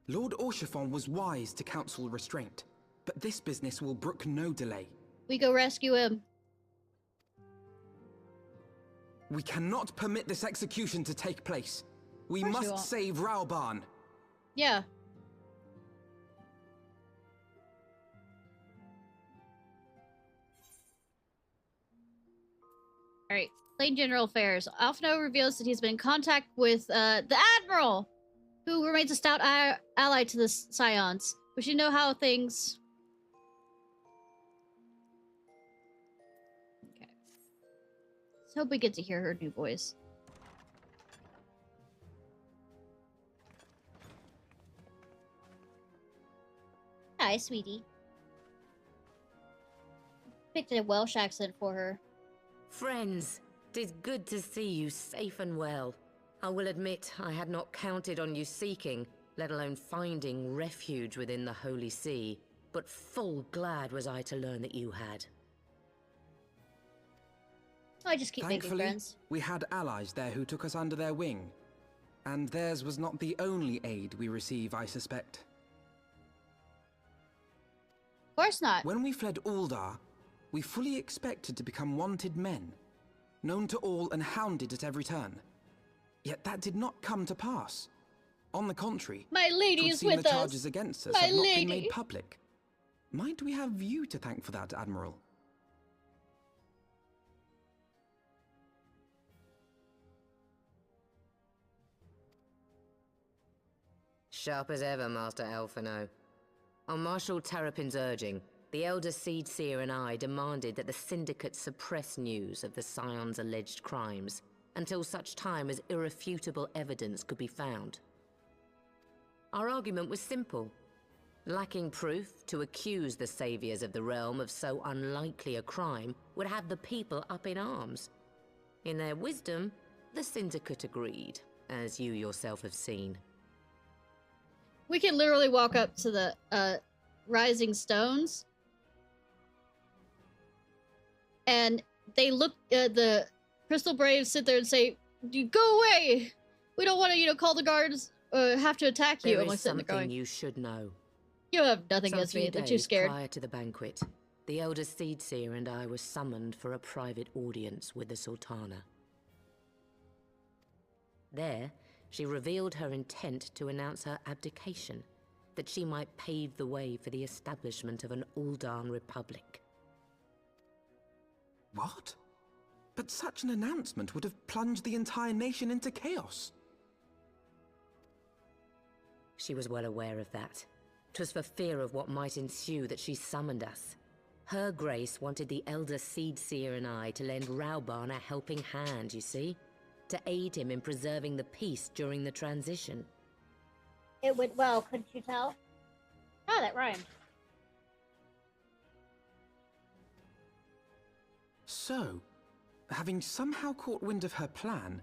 Lord Orchiphon was wise to counsel restraint, but this business will brook no delay. We go rescue him. We cannot permit this execution to take place. We must save Rauban. Yeah. Alright. Plain General Affairs. Alphino reveals that he's been in contact with the Admiral, who remains a stout ally to the Scions. We should know how things... Okay. Let's hope we get to hear her new voice. Hi, sweetie. Picked a Welsh accent for her. Friends, 'tis good to see you safe and well. I will admit I had not counted on you seeking, let alone finding refuge within the Holy See, but full glad was I to learn that you had. I just keep making Thankfully, friends. we had allies there who took us under their wing. And theirs was not the only aid we receive, I suspect. Of course not. When we fled Uldar, we fully expected to become wanted men, known to all and hounded at every turn. Yet that did not come to pass. On the contrary, my lady is with the us. Charges against us my have not lady. been made public. Might we have you to thank for that, Admiral? Sharp as ever, Master Alphino. On Marshal Terrapin's urging, the Elder Seed Seer and I demanded that the Syndicate suppress news of the Scion's alleged crimes until such time as irrefutable evidence could be found. Our argument was simple. Lacking proof to accuse the saviors of the realm of so unlikely a crime would have the people up in arms. In their wisdom, the Syndicate agreed, as you yourself have seen. We can literally walk up to the rising stones, and they look. The Crystal Braves sit there and say, "You go away. We don't want to, call the guards. Have to attack you." There I'm is sitting there something going, you should know. "You have nothing Some against me. few They're too days scared." prior to the banquet, the Elder Seedseer and I were summoned for a private audience with the Sultana. There, she revealed her intent to announce her abdication, that she might pave the way for the establishment of an Uldan Republic. What? But such an announcement would have plunged the entire nation into chaos. She was well aware of that. 'Twas for fear of what might ensue that she summoned us. Her Grace wanted the Elder Seedseer and I to lend Rauban a helping hand, you see? To aid him in preserving the peace during the transition. It went well, couldn't you tell? Oh, that rhymed. So, having somehow caught wind of her plan,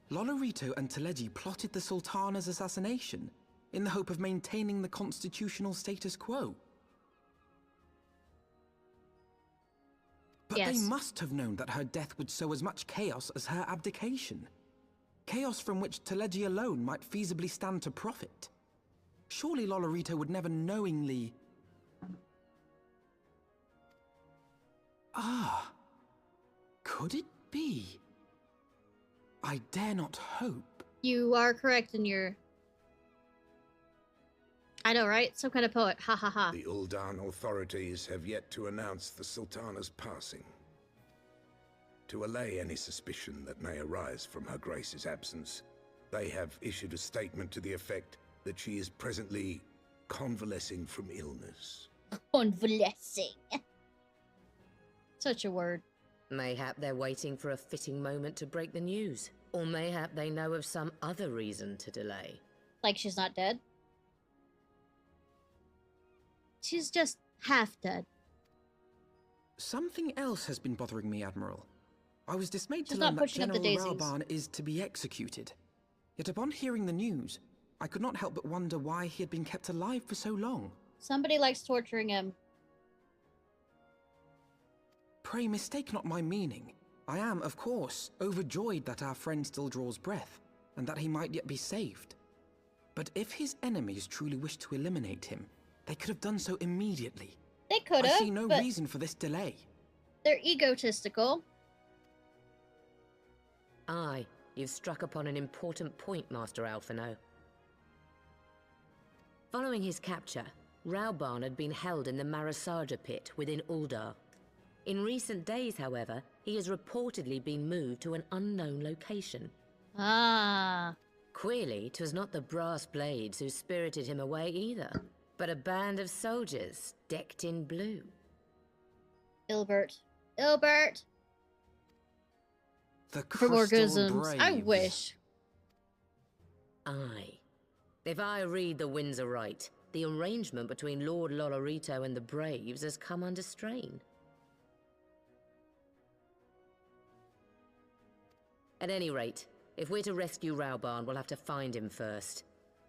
Lolorito and Teleji plotted the Sultana's assassination in the hope of maintaining the constitutional status quo. But yes. They must have known that her death would sow as much chaos as her abdication. Chaos from which Teleji alone might feasibly stand to profit. Surely Lolorito would never knowingly... Ah... Could it be? I dare not hope. You are correct in your... I know, right? Some kind of poet. Ha ha ha. The Uldan authorities have yet to announce the Sultana's passing. To allay any suspicion that may arise from Her Grace's absence, they have issued a statement to the effect that she is presently convalescing from illness. Convalescing. Such a word. Mayhap they're waiting for a fitting moment to break the news. Or mayhap they know of some other reason to delay. Like she's not dead? She's just half dead. Something else has been bothering me, Admiral. I was dismayed She's to learn not that pushing up General the daisies. Rauban is to be executed. Yet upon hearing the news, I could not help but wonder why he had been kept alive for so long. Somebody likes torturing him. Pray mistake not my meaning. I am, of course, overjoyed that our friend still draws breath, and that he might yet be saved. But if his enemies truly wished to eliminate him, they could have done so immediately. They could have, I see no reason for this delay. They're egotistical. Aye, you've struck upon an important point, Master Alphino. Following his capture, Rauban had been held in the Marasaja pit within Uldar. In recent days, however, he has reportedly been moved to an unknown location. Ah. Queerly, 'twas not the brass blades who spirited him away either, but a band of soldiers decked in blue. Ilbert. Ilbert! The For more Crystal gizms. Braves. I wish. Aye. If I read the winds aright, the arrangement between Lord Lolorito and the Braves has come under strain. At any rate, if we're to rescue Rauban, we'll have to find him first.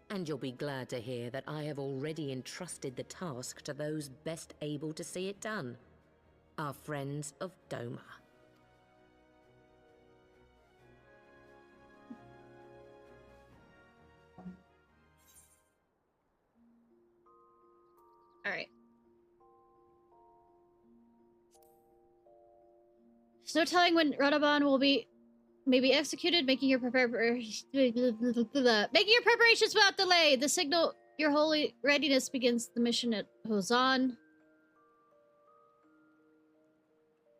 And you'll be glad to hear that I have already entrusted the task to those best able to see it done. Our friends of Doma. Alright. There's no telling when Rauban will be maybe executed, making your preparations without delay. The signal your holy readiness begins the mission at Hozan.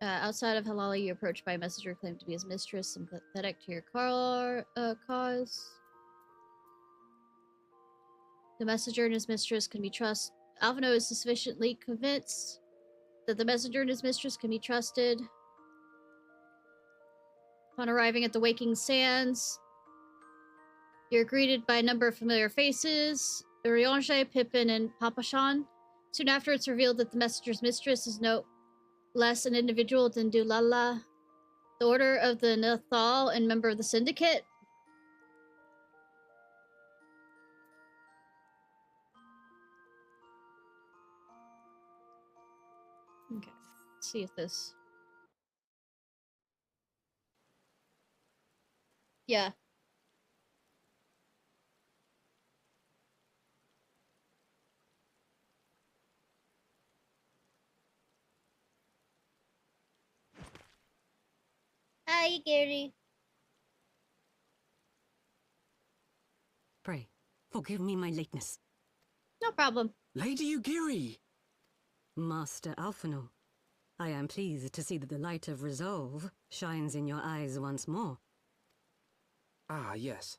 Outside of Halali, you're approached by a messenger claimed to be his mistress, sympathetic to your cause. The messenger and his mistress can be trusted. Alphino is sufficiently convinced that the messenger and his mistress can be trusted. Upon arriving at the Waking Sands, you're greeted by a number of familiar faces, Urianger, Pippin, and Papashan. Soon after, it's revealed that the messenger's mistress is no less an individual than Dulala, the Order of the Nathal and member of the Syndicate. Okay. Let's see if this... Yeah. Hi, Gary. Pray, forgive me my lateness. No problem. Lady Ugiri! Master Alphino, I am pleased to see that the light of resolve shines in your eyes once more. Ah, yes.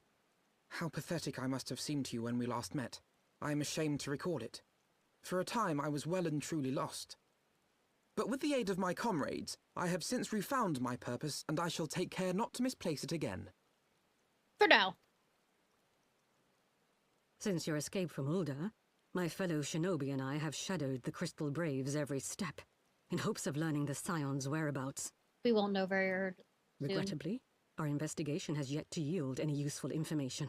How pathetic I must have seemed to you when we last met. I am ashamed to record it. For a time I was well and truly lost. But with the aid of my comrades, I have since refound my purpose, and I shall take care not to misplace it again. For now. Since your escape from Ulda, my fellow shinobi and I have shadowed the Crystal Braves every step, in hopes of learning the Scion's whereabouts. We won't know very soon. Regrettably, our investigation has yet to yield any useful information.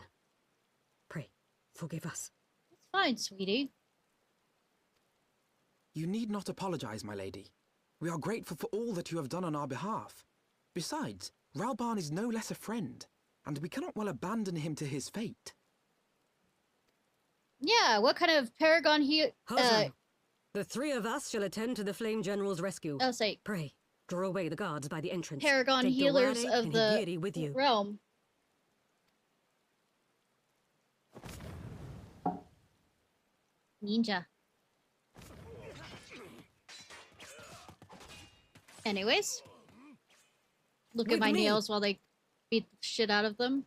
Pray, forgive us. It's fine, sweetie. You need not apologize, my lady. We are grateful for all that you have done on our behalf. Besides, Ralban is no less a friend, and we cannot well abandon him to his fate. Yeah, what kind of paragon he... Hozan, the three of us shall attend to the Flame General's rescue. I'll say... Pray, draw away the guards by the entrance. Paragon Take healers Dewari of and the Higiri with you. realm. Ninja. Anyways. Look at my nails while they beat the shit out of them.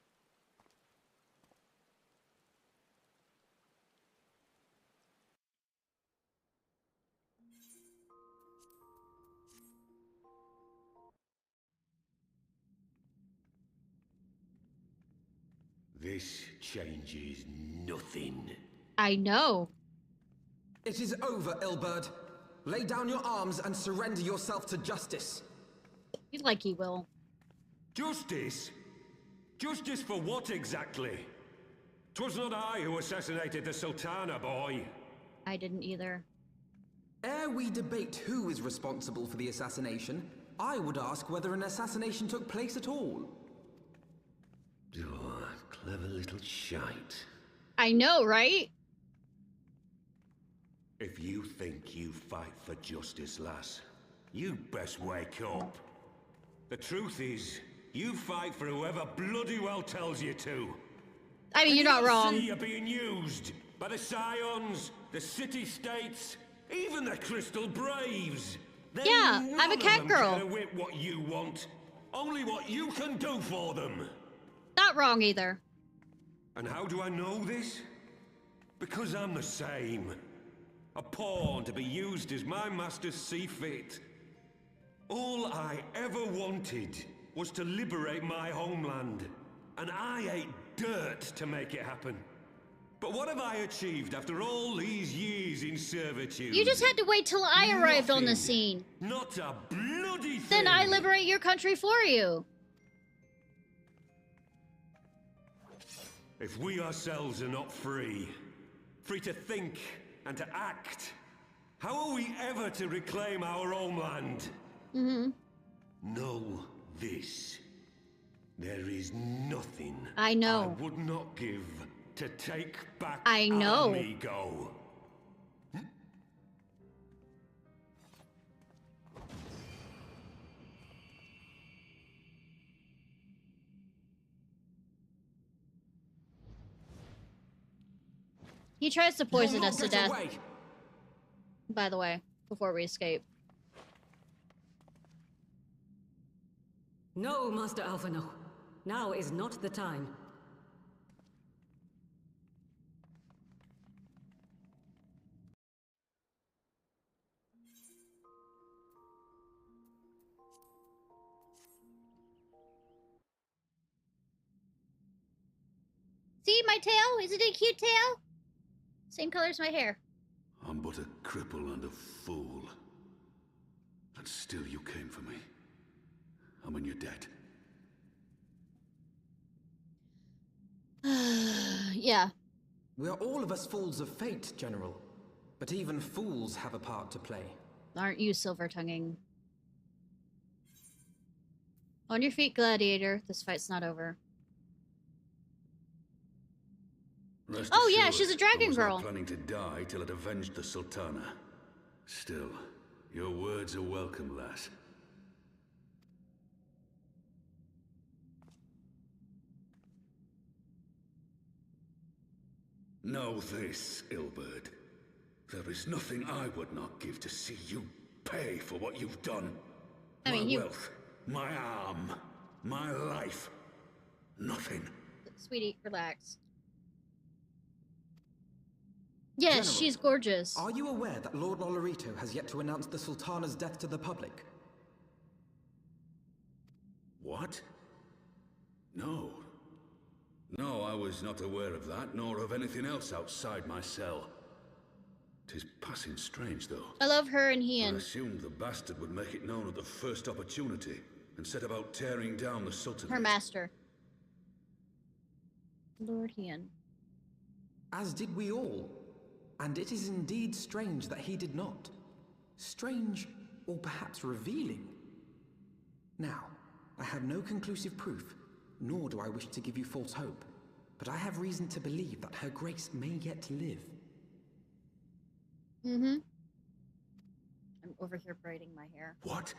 This changes nothing. I know. It is over, Ilberd. Lay down your arms and surrender yourself to justice. Like he will. Justice? Justice for what exactly? 'Twas not I who assassinated the Sultana, boy. I didn't either. Ere we debate who is responsible for the assassination, I would ask whether an assassination took place at all. Oh, clever little shite. I know, right? If you think you fight for justice, lass, you best wake up. The truth is, you fight for whoever bloody well tells you to. I mean, you're not wrong. See you're being used by the Scions, the city-states, even the Crystal Braves. Yeah, I'm a cat girl. Care a whit what you want, only what you can do for them. Not wrong either. And how do I know this? Because I'm the same. A pawn to be used as my masters see fit. All I ever wanted was to liberate my homeland, and I ate dirt to make it happen. But what have I achieved after all these years in servitude? You just had to wait till I arrived on the scene. Not a bloody thing. Then I liberate your country for you. If we ourselves are not free, free to think and to act, how are we ever to reclaim our homeland? Mm-hmm. Know this. There is nothing I know. I would not give to take back I know. our amigo. He tries to poison us to Get death. away. By the way, before we escape. No, Master Alphino. Now is not the time. See my tail? Isn't it a cute tail? Same color as my hair. I'm but a cripple and a fool. But still you came for me. And when you're dead. Yeah. We are all of us fools of fate, General. But even fools have a part to play. Aren't you silver-tonguing? On your feet, gladiator. This fight's not over. Rest Oh yeah, assured, she's a I dragon was girl. not planning to die till I'd avenged the Sultana. Still, your words are welcome, lass. Know this, Ilberd. There is nothing I would not give to see you pay for what you've done. I mean, my wealth, my arm, my life. Nothing. Sweetie, relax. Yes, General, she's gorgeous. Are you aware that Lord Lolorito has yet to announce the Sultana's death to the public? What? No. No, I was not aware of that, nor of anything else outside my cell. 'Tis passing strange, though. I love her and I Hien. assumed the bastard would make it known at the first opportunity, and set about tearing down the Sultanate. Her master. Lord Hien. As did we all. And it is indeed strange that he did not. Strange, or perhaps revealing. Now, I have no conclusive proof, nor do I wish to give you false hope, but I have reason to believe that Her Grace may yet live. Mm-hmm. I'm over here braiding my hair. What?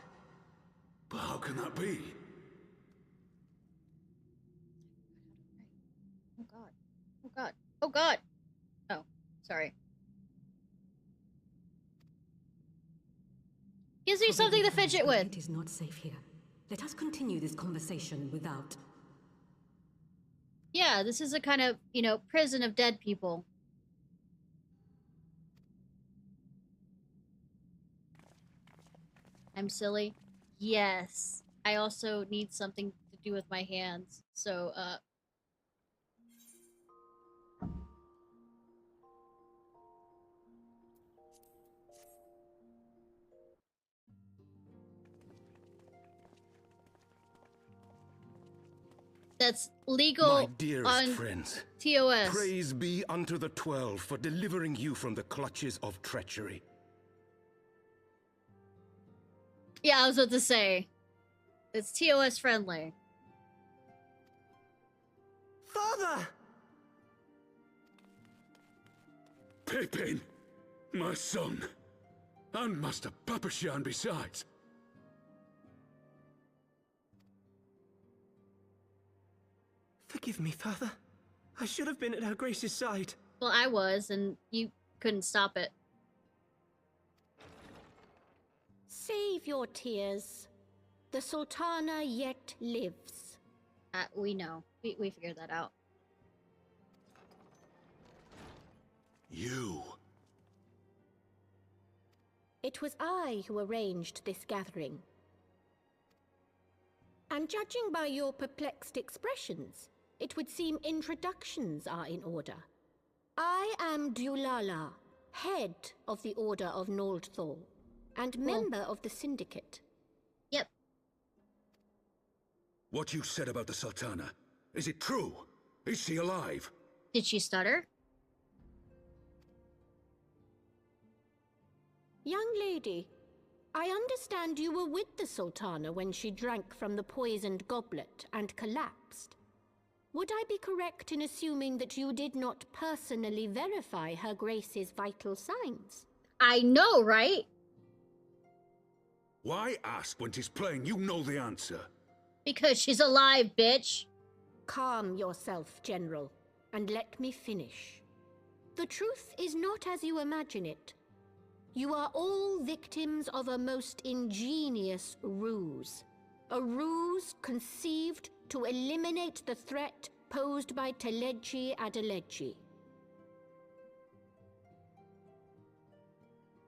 But how can that be? Oh god. Oh god. Oh god! Oh, sorry. Gives me something to fidget with. It is not safe here. Let us continue this conversation without... Yeah, this is a kind of, you know, prison of dead people. I'm silly. Yes. I also need something to do with my hands. So, that's legal My dearest on friends, TOS. praise be unto the 12 for delivering you from the clutches of treachery. Yeah, I was about to say. It's TOS friendly. Father! Pippin, my son, and Master Papashan besides. Forgive me, Father. I should have been at Her Grace's side. Well, I was, and you couldn't stop it. Save your tears. The Sultana yet lives. We know. We figured that out. You. It was I who arranged this gathering. And judging by your perplexed expressions, it would seem introductions are in order. I am Dulala, head of the Order of Noldthal, and member of the Syndicate. Yep. What you said about the Sultana, is it true? Is she alive? Did she stutter? Young lady, I understand you were with the Sultana when she drank from the poisoned goblet and collapsed. Would I be correct in assuming that you did not personally verify Her Grace's vital signs? I know, right? Why ask when 'tis plain you know the answer? Because she's alive, bitch. Calm yourself, General, and let me finish. The truth is not as you imagine it. You are all victims of a most ingenious ruse. A ruse conceived to eliminate the threat posed by Teleji Adeleji.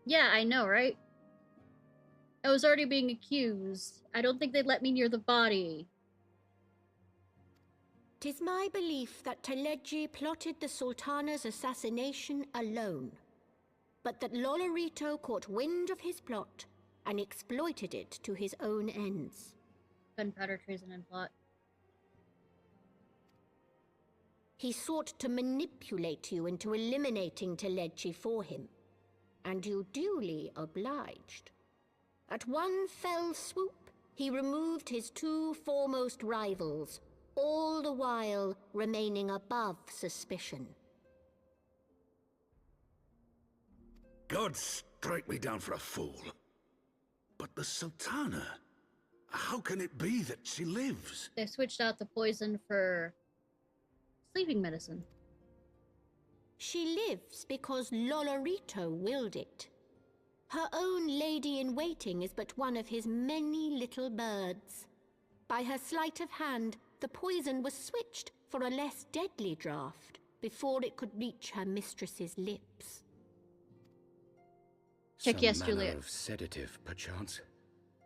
Yeah, I know, right? I was already being accused. I don't think they'd let me near the body. 'Tis my belief that Teleji plotted the Sultana's assassination alone, but that Lolorito caught wind of his plot and exploited it to his own ends. Gunpowder, treason, and plot. He sought to manipulate you into eliminating Teleji for him, and you duly obliged. At one fell swoop, he removed his two foremost rivals, all the while remaining above suspicion. God strike me down for a fool. But the Sultana, how can it be that she lives? They switched out the poison for sleeping medicine. She lives because Lolorito willed it. Her own lady-in-waiting is but one of his many little birds. By her sleight of hand, the poison was switched for a less deadly draught before it could reach her mistress's lips. Some yes, manner Juliet. of sedative, perchance,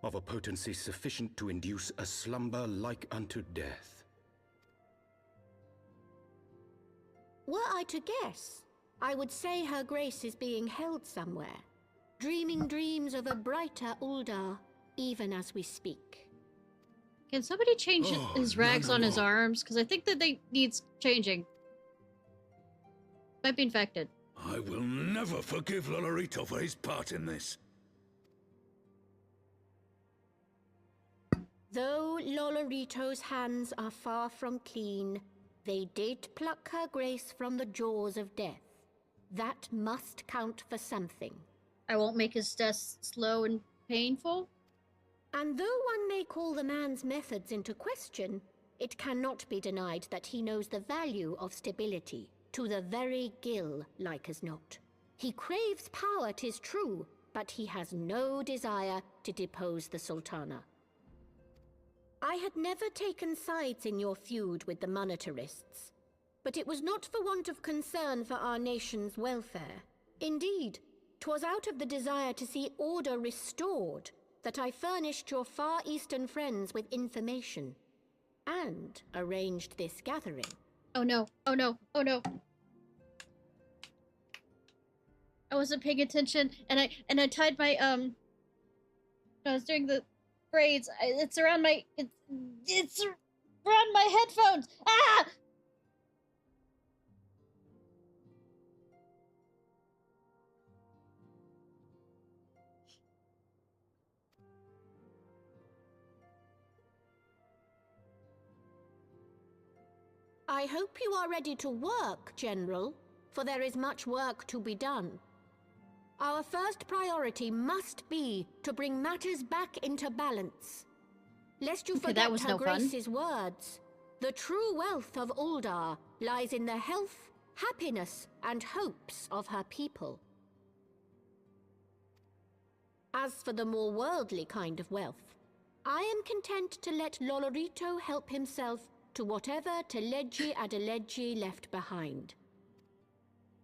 of a potency sufficient to induce a slumber like unto death. Were I to guess, I would say her grace is being held somewhere, dreaming dreams of a brighter Uldar, even as we speak. Can somebody change his rags on his arms? Because I think that they needs changing. Might be infected. I will never forgive Lolorito for his part in this. Though Lolorito's hands are far from clean, they did pluck her grace from the jaws of death. That must count for something. I won't make his death slow and painful. And though one may call the man's methods into question, it cannot be denied that he knows the value of stability, to the very gill, like as not. He craves power, 'tis true, but he has no desire to depose the Sultana. I had never taken sides in your feud with the monetarists, but it was not for want of concern for our nation's welfare. Indeed, 'twas out of the desire to see order restored that I furnished your Far Eastern friends with information, and arranged this gathering. Oh no, oh no, oh no. I wasn't paying attention, and I tied my, I was doing the braids. It's around my, it's around my headphones. Ah! I hope you are ready to work, General, for there is much work to be done. Our first priority must be to bring matters back into balance. Lest you forget Her Grace's words, the true wealth of Uldar lies in the health, happiness, and hopes of her people. As for the more worldly kind of wealth, I am content to let Lolorito help himself to whatever Teleji Adeleji left behind.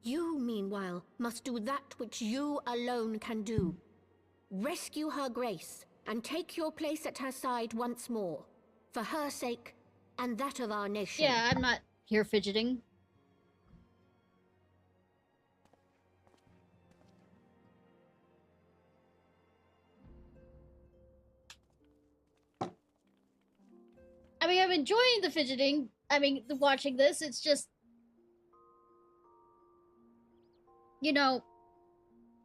You, meanwhile, must do that which you alone can do. Rescue Her Grace, and take your place at her side once more, for her sake, and that of our nation. Yeah, I'm not here fidgeting. I mean, I'm enjoying the fidgeting. I mean, watching this, it's just... You know,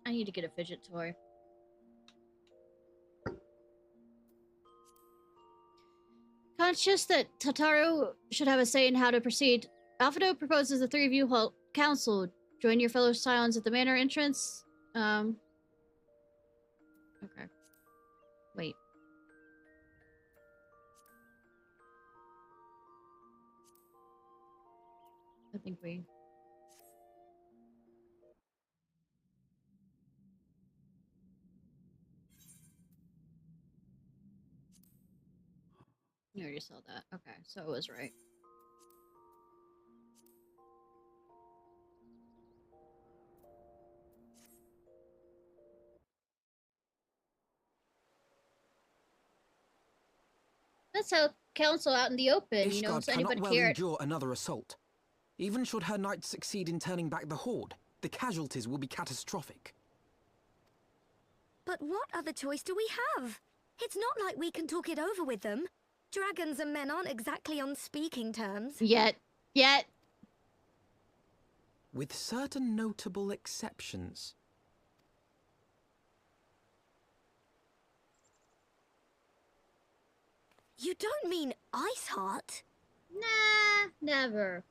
I need to get a fidget toy. Conscious that Tataru should have a say in how to proceed, Alfredo proposes the three of you hold council. Join your fellow Scions at the manor entrance. Okay. Wait. I think we... You already saw that. Okay, so it was right. That's how council out in the open, you know, Ishgard so cannot anybody well care. endure another assault. Even should her knights succeed in turning back the Horde, the casualties will be catastrophic. But what other choice do we have? It's not like we can talk it over with them. Dragons and men aren't exactly on speaking terms. Yet. With certain notable exceptions. You don't mean Iceheart? Nah, never.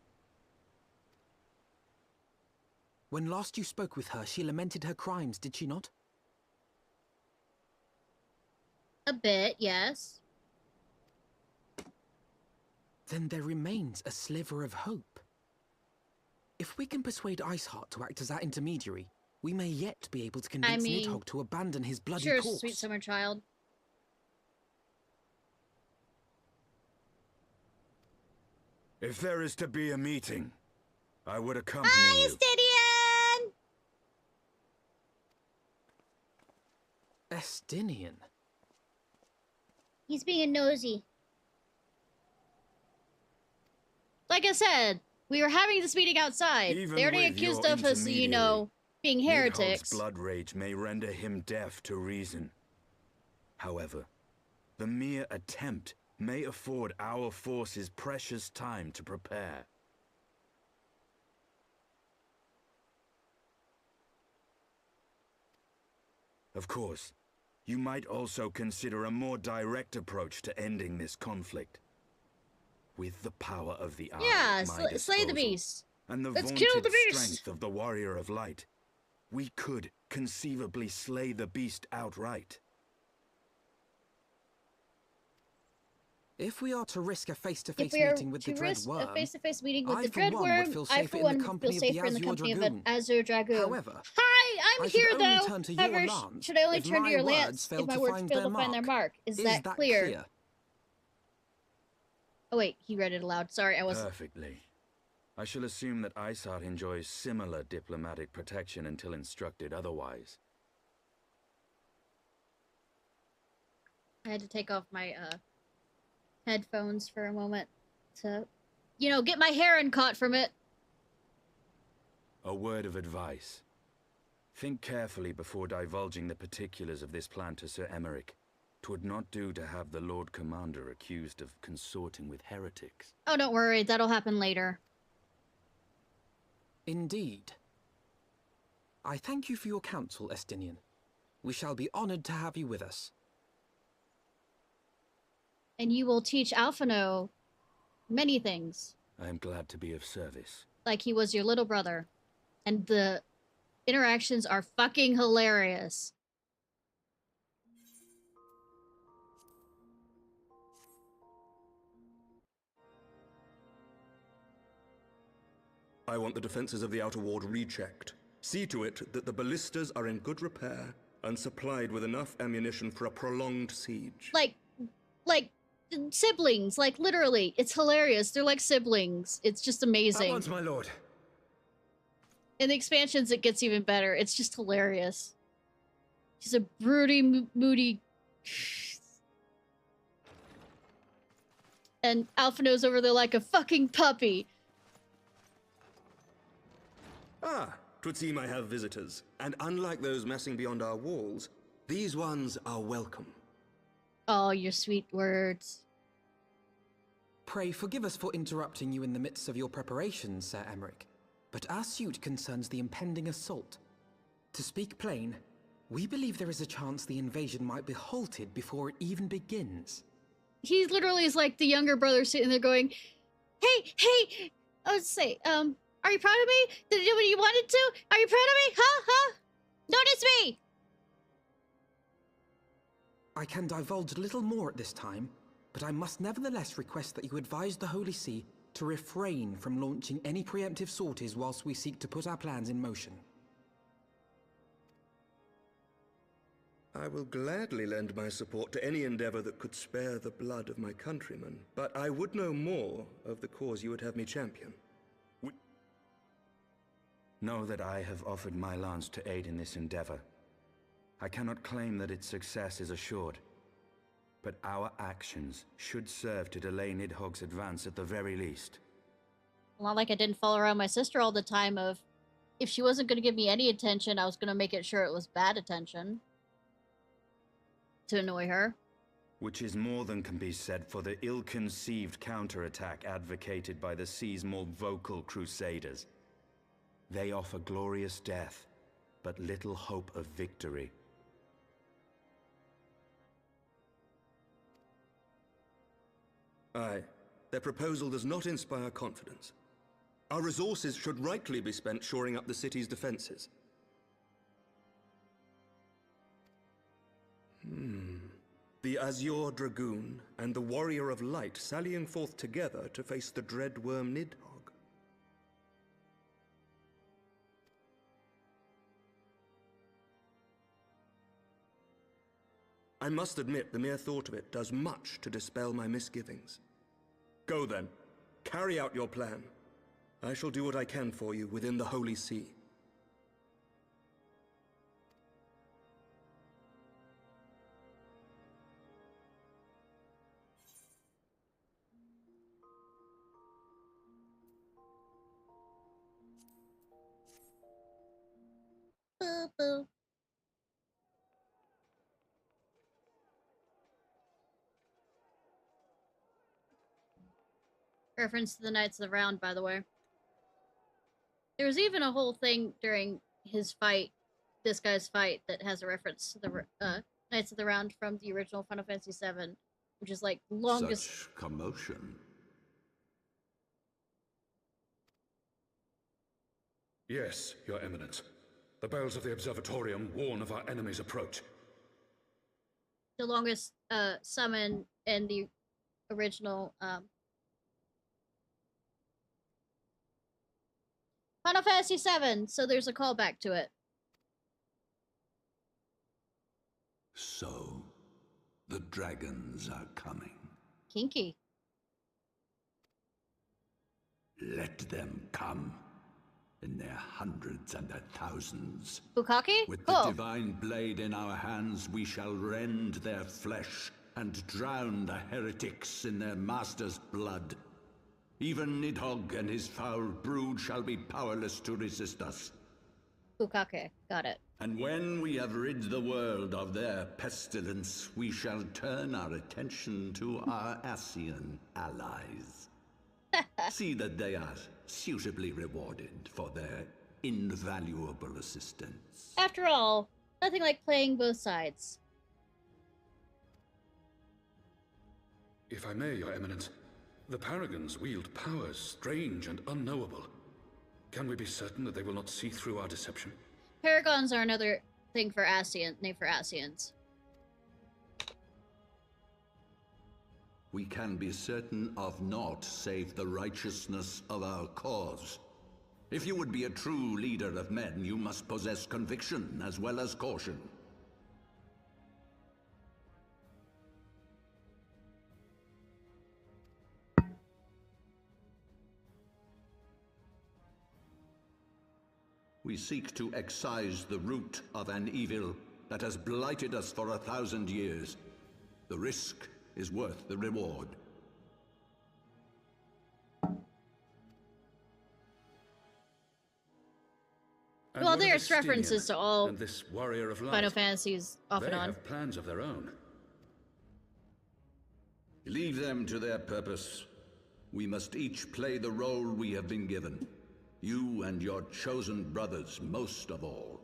When last you spoke with her, she lamented her crimes, did she not? A bit, yes. Then there remains a sliver of hope. If we can persuade Iceheart to act as our intermediary, we may yet be able to convince Nidhogg to abandon his bloody corpse. Sweet summer child. If there is to be a meeting, I would accompany you. Estinian! Estinian? He's being nosy. Like I said, we were having this meeting outside. Even they already with accused your us, you know, being heretics. Nidhogg's blood rage may render him deaf to reason. However, the mere attempt may afford our forces precious time to prepare. Of course, you might also consider a more direct approach to ending this conflict. With the power of the Eye at my slay the disposal, beast. and the Let's vaunted kill the beast. strength of the Warrior of Light, we could conceivably slay the beast outright. If we are to risk a face-to-face meeting with the Dread Worm, a face-to-face meeting with I the for Dread one Worm, would feel I safer for in one the would company feel of the safer in the Azure company of Dragoon. an Azure Dragoon. However, hi, I'm I should here only though. turn to your However, lance should I only if turn to my your words lance fail if my to words find fail their to find their mark? mark? Is Is that that clear? clear? Oh wait, he read it aloud. Sorry, I was. Perfectly. I shall assume that Isart enjoys similar diplomatic protection until instructed otherwise. I had to take off my headphones for a moment to, you know, get my hair uncaught from it. A word of advice. Think carefully before divulging the particulars of this plan to Sir Emeric. 'Twould not do to have the Lord Commander accused of consorting with heretics. Oh, don't worry, that'll happen later. Indeed. I thank you for your counsel, Estinian. We shall be honored to have you with us. And you will teach Alphino many things. I am glad to be of service. Like he was your little brother. And the interactions are fucking hilarious. I want the defenses of the outer ward rechecked. See to it that the ballistas are in good repair and supplied with enough ammunition for a prolonged siege. Like siblings, like literally. It's hilarious. They're like siblings. It's just amazing. At once, my lord. In the expansions, it gets even better. It's just hilarious. She's a broody, moody... And Alphino's over there like a fucking puppy. Ah, 'twould seem I have visitors. And unlike those messing beyond our walls, these ones are welcome. Oh, your sweet words. Pray forgive us for interrupting you in the midst of your preparations, Sir Emeric, but our suit concerns the impending assault. To speak plain, we believe there is a chance the invasion might be halted before it even begins. He literally is like the younger brother sitting there going, hey, let's say, are you proud of me? Did you do what you wanted to? Are you proud of me? Huh? Notice me! I can divulge little more at this time, but I must nevertheless request that you advise the Holy See to refrain from launching any preemptive sorties whilst we seek to put our plans in motion. I will gladly lend my support to any endeavor that could spare the blood of my countrymen, but I would know more of the cause you would have me champion. Know that I have offered my lance to aid in this endeavor. I cannot claim that its success is assured, but our actions should serve to delay Nidhogg's advance at the very least. Not like I didn't follow around my sister all the time of, if she wasn't going to give me any attention, I was going to make it sure it was bad attention. To annoy her. Which is more than can be said for the ill-conceived counterattack advocated by the sea's more vocal crusaders. They offer glorious death, but little hope of victory. Aye. Their proposal does not inspire confidence. Our resources should rightly be spent shoring up the city's defenses. The Azure Dragoon and the Warrior of Light sallying forth together to face the dread worm Nidhogg. I must admit, the mere thought of it does much to dispel my misgivings. Go then. Carry out your plan. I shall do what I can for you within the Holy See. Boo boo. Reference to the Knights of the Round, by the way. There was even a whole thing during his fight, this guy's fight, that has a reference to the Knights of the Round from the original Final Fantasy VII, which is like longest. Such commotion. Yes, Your Eminence. The bells of the Observatorium warn of our enemy's approach. The longest summon in the original Final Fantasy VII, so there's a callback to it. So, the dragons are coming. Kinky. Let them come. In their hundreds and their thousands. Bukaki? With cool. the divine blade in our hands, we shall rend their flesh and drown the heretics in their master's blood. Even Nidhogg and his foul brood shall be powerless to resist us. Bukake, got it. And when we have rid the world of their pestilence, we shall turn our attention to our Ascian allies. See that they are suitably rewarded for their invaluable assistance. After all, nothing like playing both sides. If I may, Your Eminence, the Paragons wield powers strange and unknowable. Can we be certain that they will not see through our deception? Paragons are another thing for Ascian, name for Ascians. We can be certain of naught save the righteousness of our cause. If you would be a true leader of men, you must possess conviction as well as caution. We seek to excise the root of an evil that has blighted us for 1,000 years. The risk is worth the reward. Well, there's references to all and this warrior of light. Final Fantasies off They and on. have plans of their own. Leave them to their purpose. We must each play the role we have been given. You and your chosen brothers most of all.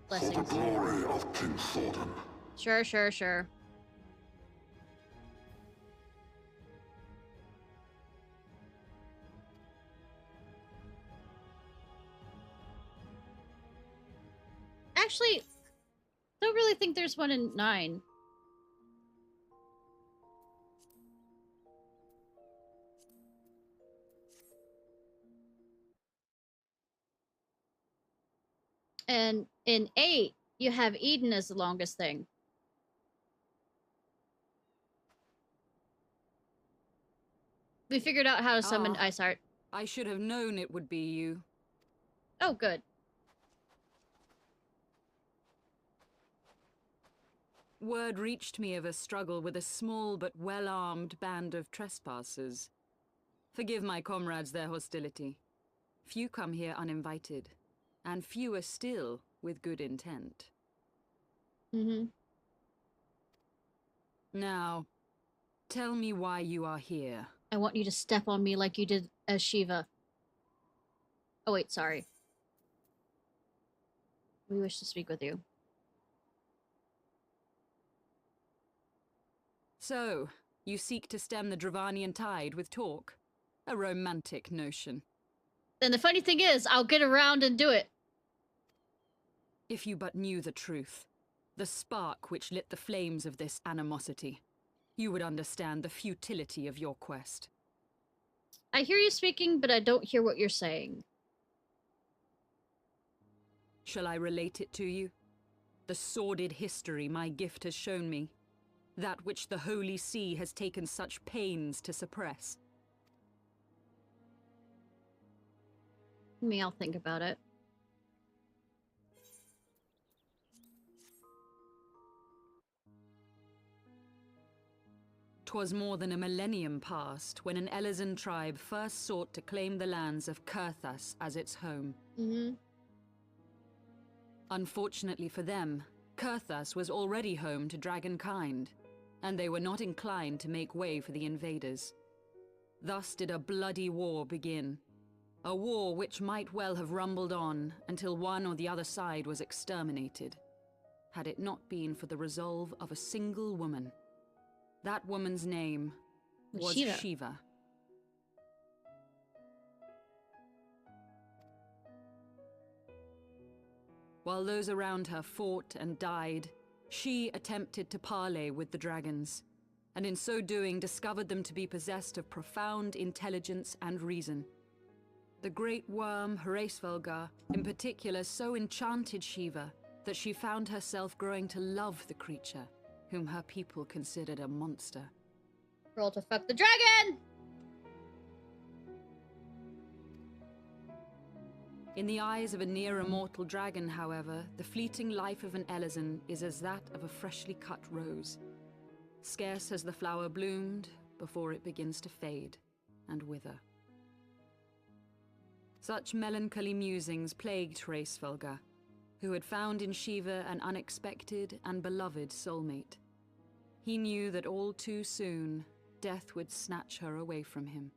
Blessings. For the glory of King Fortemps. Sure, sure, sure. Actually, don't really think there's one in 9. And in 8, you have Eden as the longest thing. We figured out how to summon Ice Heart. I should have known it would be you. Oh, good. Word reached me of a struggle with a small but well-armed band of trespassers. Forgive my comrades their hostility. Few come here uninvited, and fewer still with good intent. Mm-hmm. Now, tell me why you are here. I want you to step on me like you did as Shiva. Oh wait, sorry. We wish to speak with you. So, you seek to stem the Dravanian tide with talk? A romantic notion. Then the funny thing is, I'll get around and do it. If you but knew the truth, the spark which lit the flames of this animosity, you would understand the futility of your quest. I hear you speaking, but I don't hear what you're saying. Shall I relate it to you? The sordid history my gift has shown me. That which the Holy See has taken such pains to suppress. I'll think about it. 'Twas more than a millennium past when an Elezen tribe first sought to claim the lands of Kurthas as its home. Unfortunately for them, Kurthas was already home to dragonkind, and they were not inclined to make way for the invaders. Thus did a bloody war begin. A war which might well have rumbled on until one or the other side was exterminated, had it not been for the resolve of a single woman. That woman's name was Shiva. While those around her fought and died, she attempted to parley with the dragons, and in so doing discovered them to be possessed of profound intelligence and reason. The great worm Hraesvelgar, in particular, so enchanted Shiva that she found herself growing to love the creature, whom her people considered a monster. Roll to fuck the dragon! In the eyes of a near-immortal dragon, however, the fleeting life of an Elezen is as that of a freshly cut rose. Scarce has the flower bloomed before it begins to fade and wither. Such melancholy musings plagued Hraesvelgar, who had found in Shiva an unexpected and beloved soulmate. He knew that all too soon, death would snatch her away from him.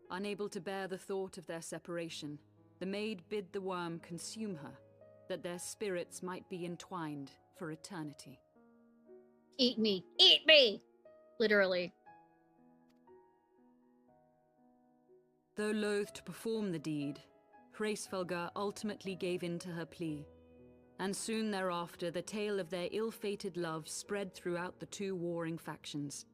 Unable to bear the thought of their separation, the maid bid the worm consume her, that their spirits might be entwined for eternity. Eat me! Eat me! Literally. Though loath to perform the deed, Hraesvelgar ultimately gave in to her plea, and soon thereafter the tale of their ill-fated love spread throughout the two warring factions.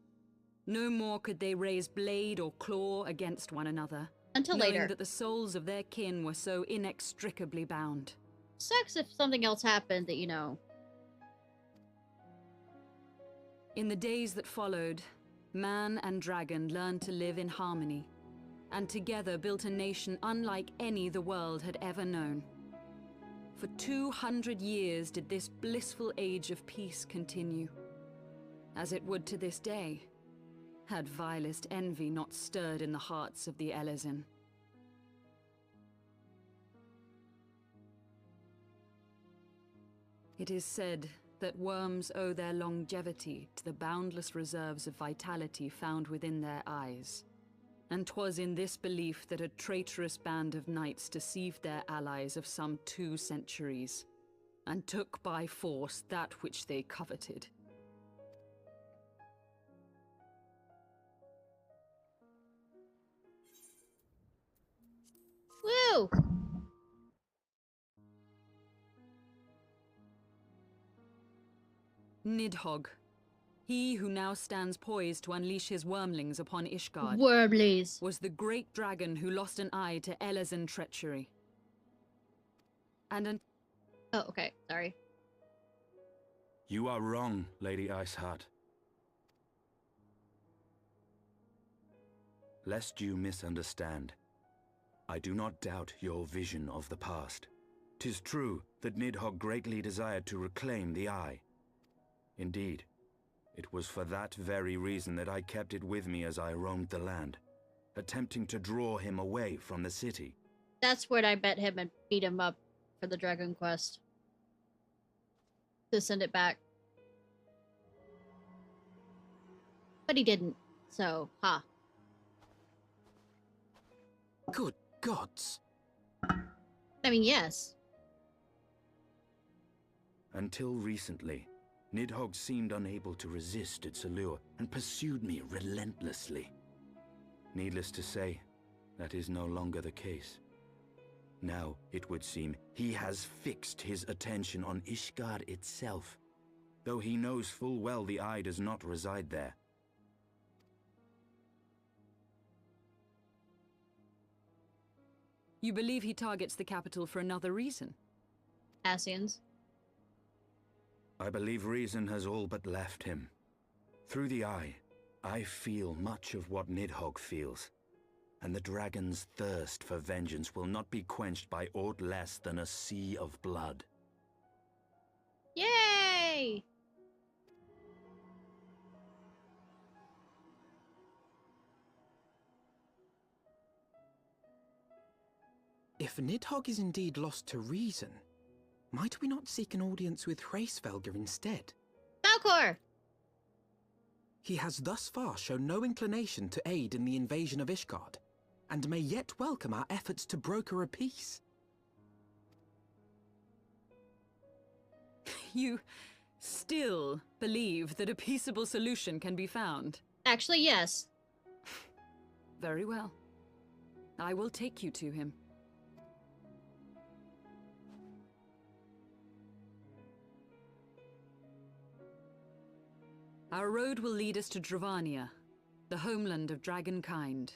No more could they raise blade or claw against one another, until knowing later that the souls of their kin were so inextricably bound. Sucks if something else happened that you know. In the days that followed, man and dragon learned to live in harmony, and together built a nation unlike any the world had ever known. For 200 years did this blissful age of peace continue, as it would to this day, had vilest envy not stirred in the hearts of the Elezen. It is said that worms owe their longevity to the boundless reserves of vitality found within their eyes. And 'twas in this belief that a traitorous band of knights deceived their allies of some 2 centuries, and took by force that which they coveted. Woo! Nidhogg. He who now stands poised to unleash his wormlings upon Ishgard Wormlings was the great dragon who lost an eye to Elezen treachery. And oh, okay, sorry. You are wrong, Lady Iceheart. Lest you misunderstand, I do not doubt your vision of the past. 'Tis true that Nidhogg greatly desired to reclaim the Eye. Indeed, it was for that very reason that I kept it with me as I roamed the land, attempting to draw him away from the city. That's where I bet him and beat him up for the Dragon Quest. To send it back. but he didn't. So, ha. Good gods. I mean, yes. Until recently, Nidhogg seemed unable to resist its allure and pursued me relentlessly. Needless to say, that is no longer the case. Now, it would seem, he has fixed his attention on Ishgard itself, though he knows full well the eye does not reside there. You believe he targets the capital for another reason? Ascians. I believe reason has all but left him. Through the eye, I feel much of what Nidhogg feels, and the dragon's thirst for vengeance will not be quenched by aught less than a sea of blood. Yay! If Nidhogg is indeed lost to reason, might we not seek an audience with Hraesvelgr instead? Falcor! He has thus far shown no inclination to aid in the invasion of Ishgard, and may yet welcome our efforts to broker a peace. You still believe that a peaceable solution can be found? Actually, yes. Very well. I will take you to him. Our road will lead us to Dravania, the homeland of dragonkind.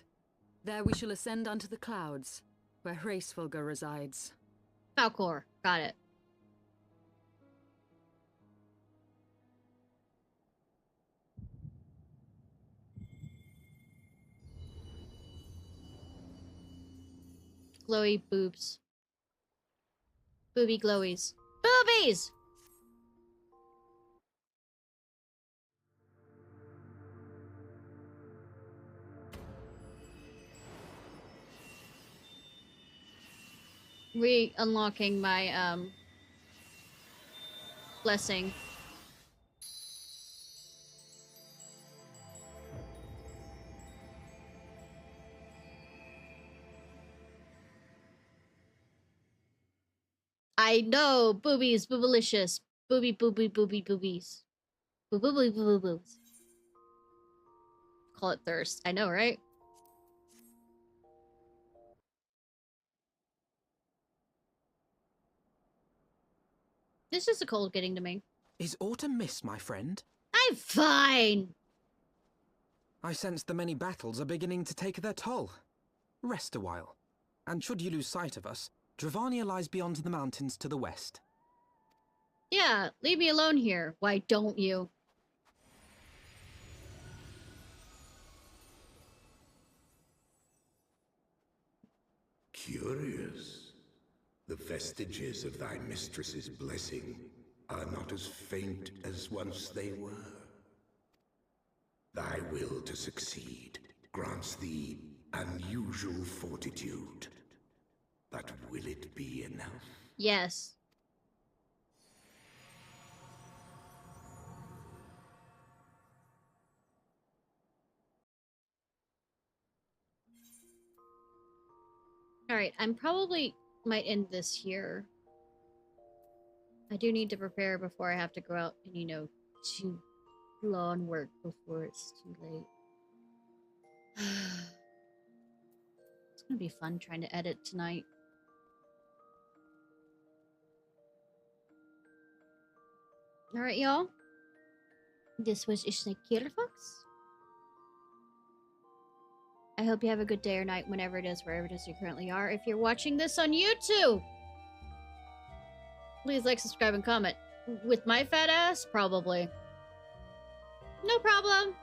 There we shall ascend unto the clouds, where Hraesvelgr resides. Falcor. Got it. Glowy boobs. Booby glowies. Boobies! Re-unlocking my, blessing. I know! Boobies, boobalicious. Booby, booby, booby, boobies. Boo boo boo boo boobs. Call it thirst. I know, right? This is a cold getting to me. Is autumn mist, my friend? I'm fine! I sense the many battles are beginning to take their toll. Rest a while. And should you lose sight of us, Dravania lies beyond the mountains to the west. Yeah, leave me alone here. Why don't you? Curious. The vestiges of thy mistress's blessing are not as faint as once they were. Thy will to succeed grants thee unusual fortitude. But will it be enough? Yes. Alright, I'm probably might end this here. I do need to prepare before I have to go out and, you know, do lawn work before it's too late. It's gonna be fun trying to edit tonight. Alright, y'all. This was Ishnai Ciarfox. I hope you have a good day or night whenever it is, wherever it is you currently are. If you're watching this on YouTube, please like, subscribe, and comment. With my fat ass, probably. No problem.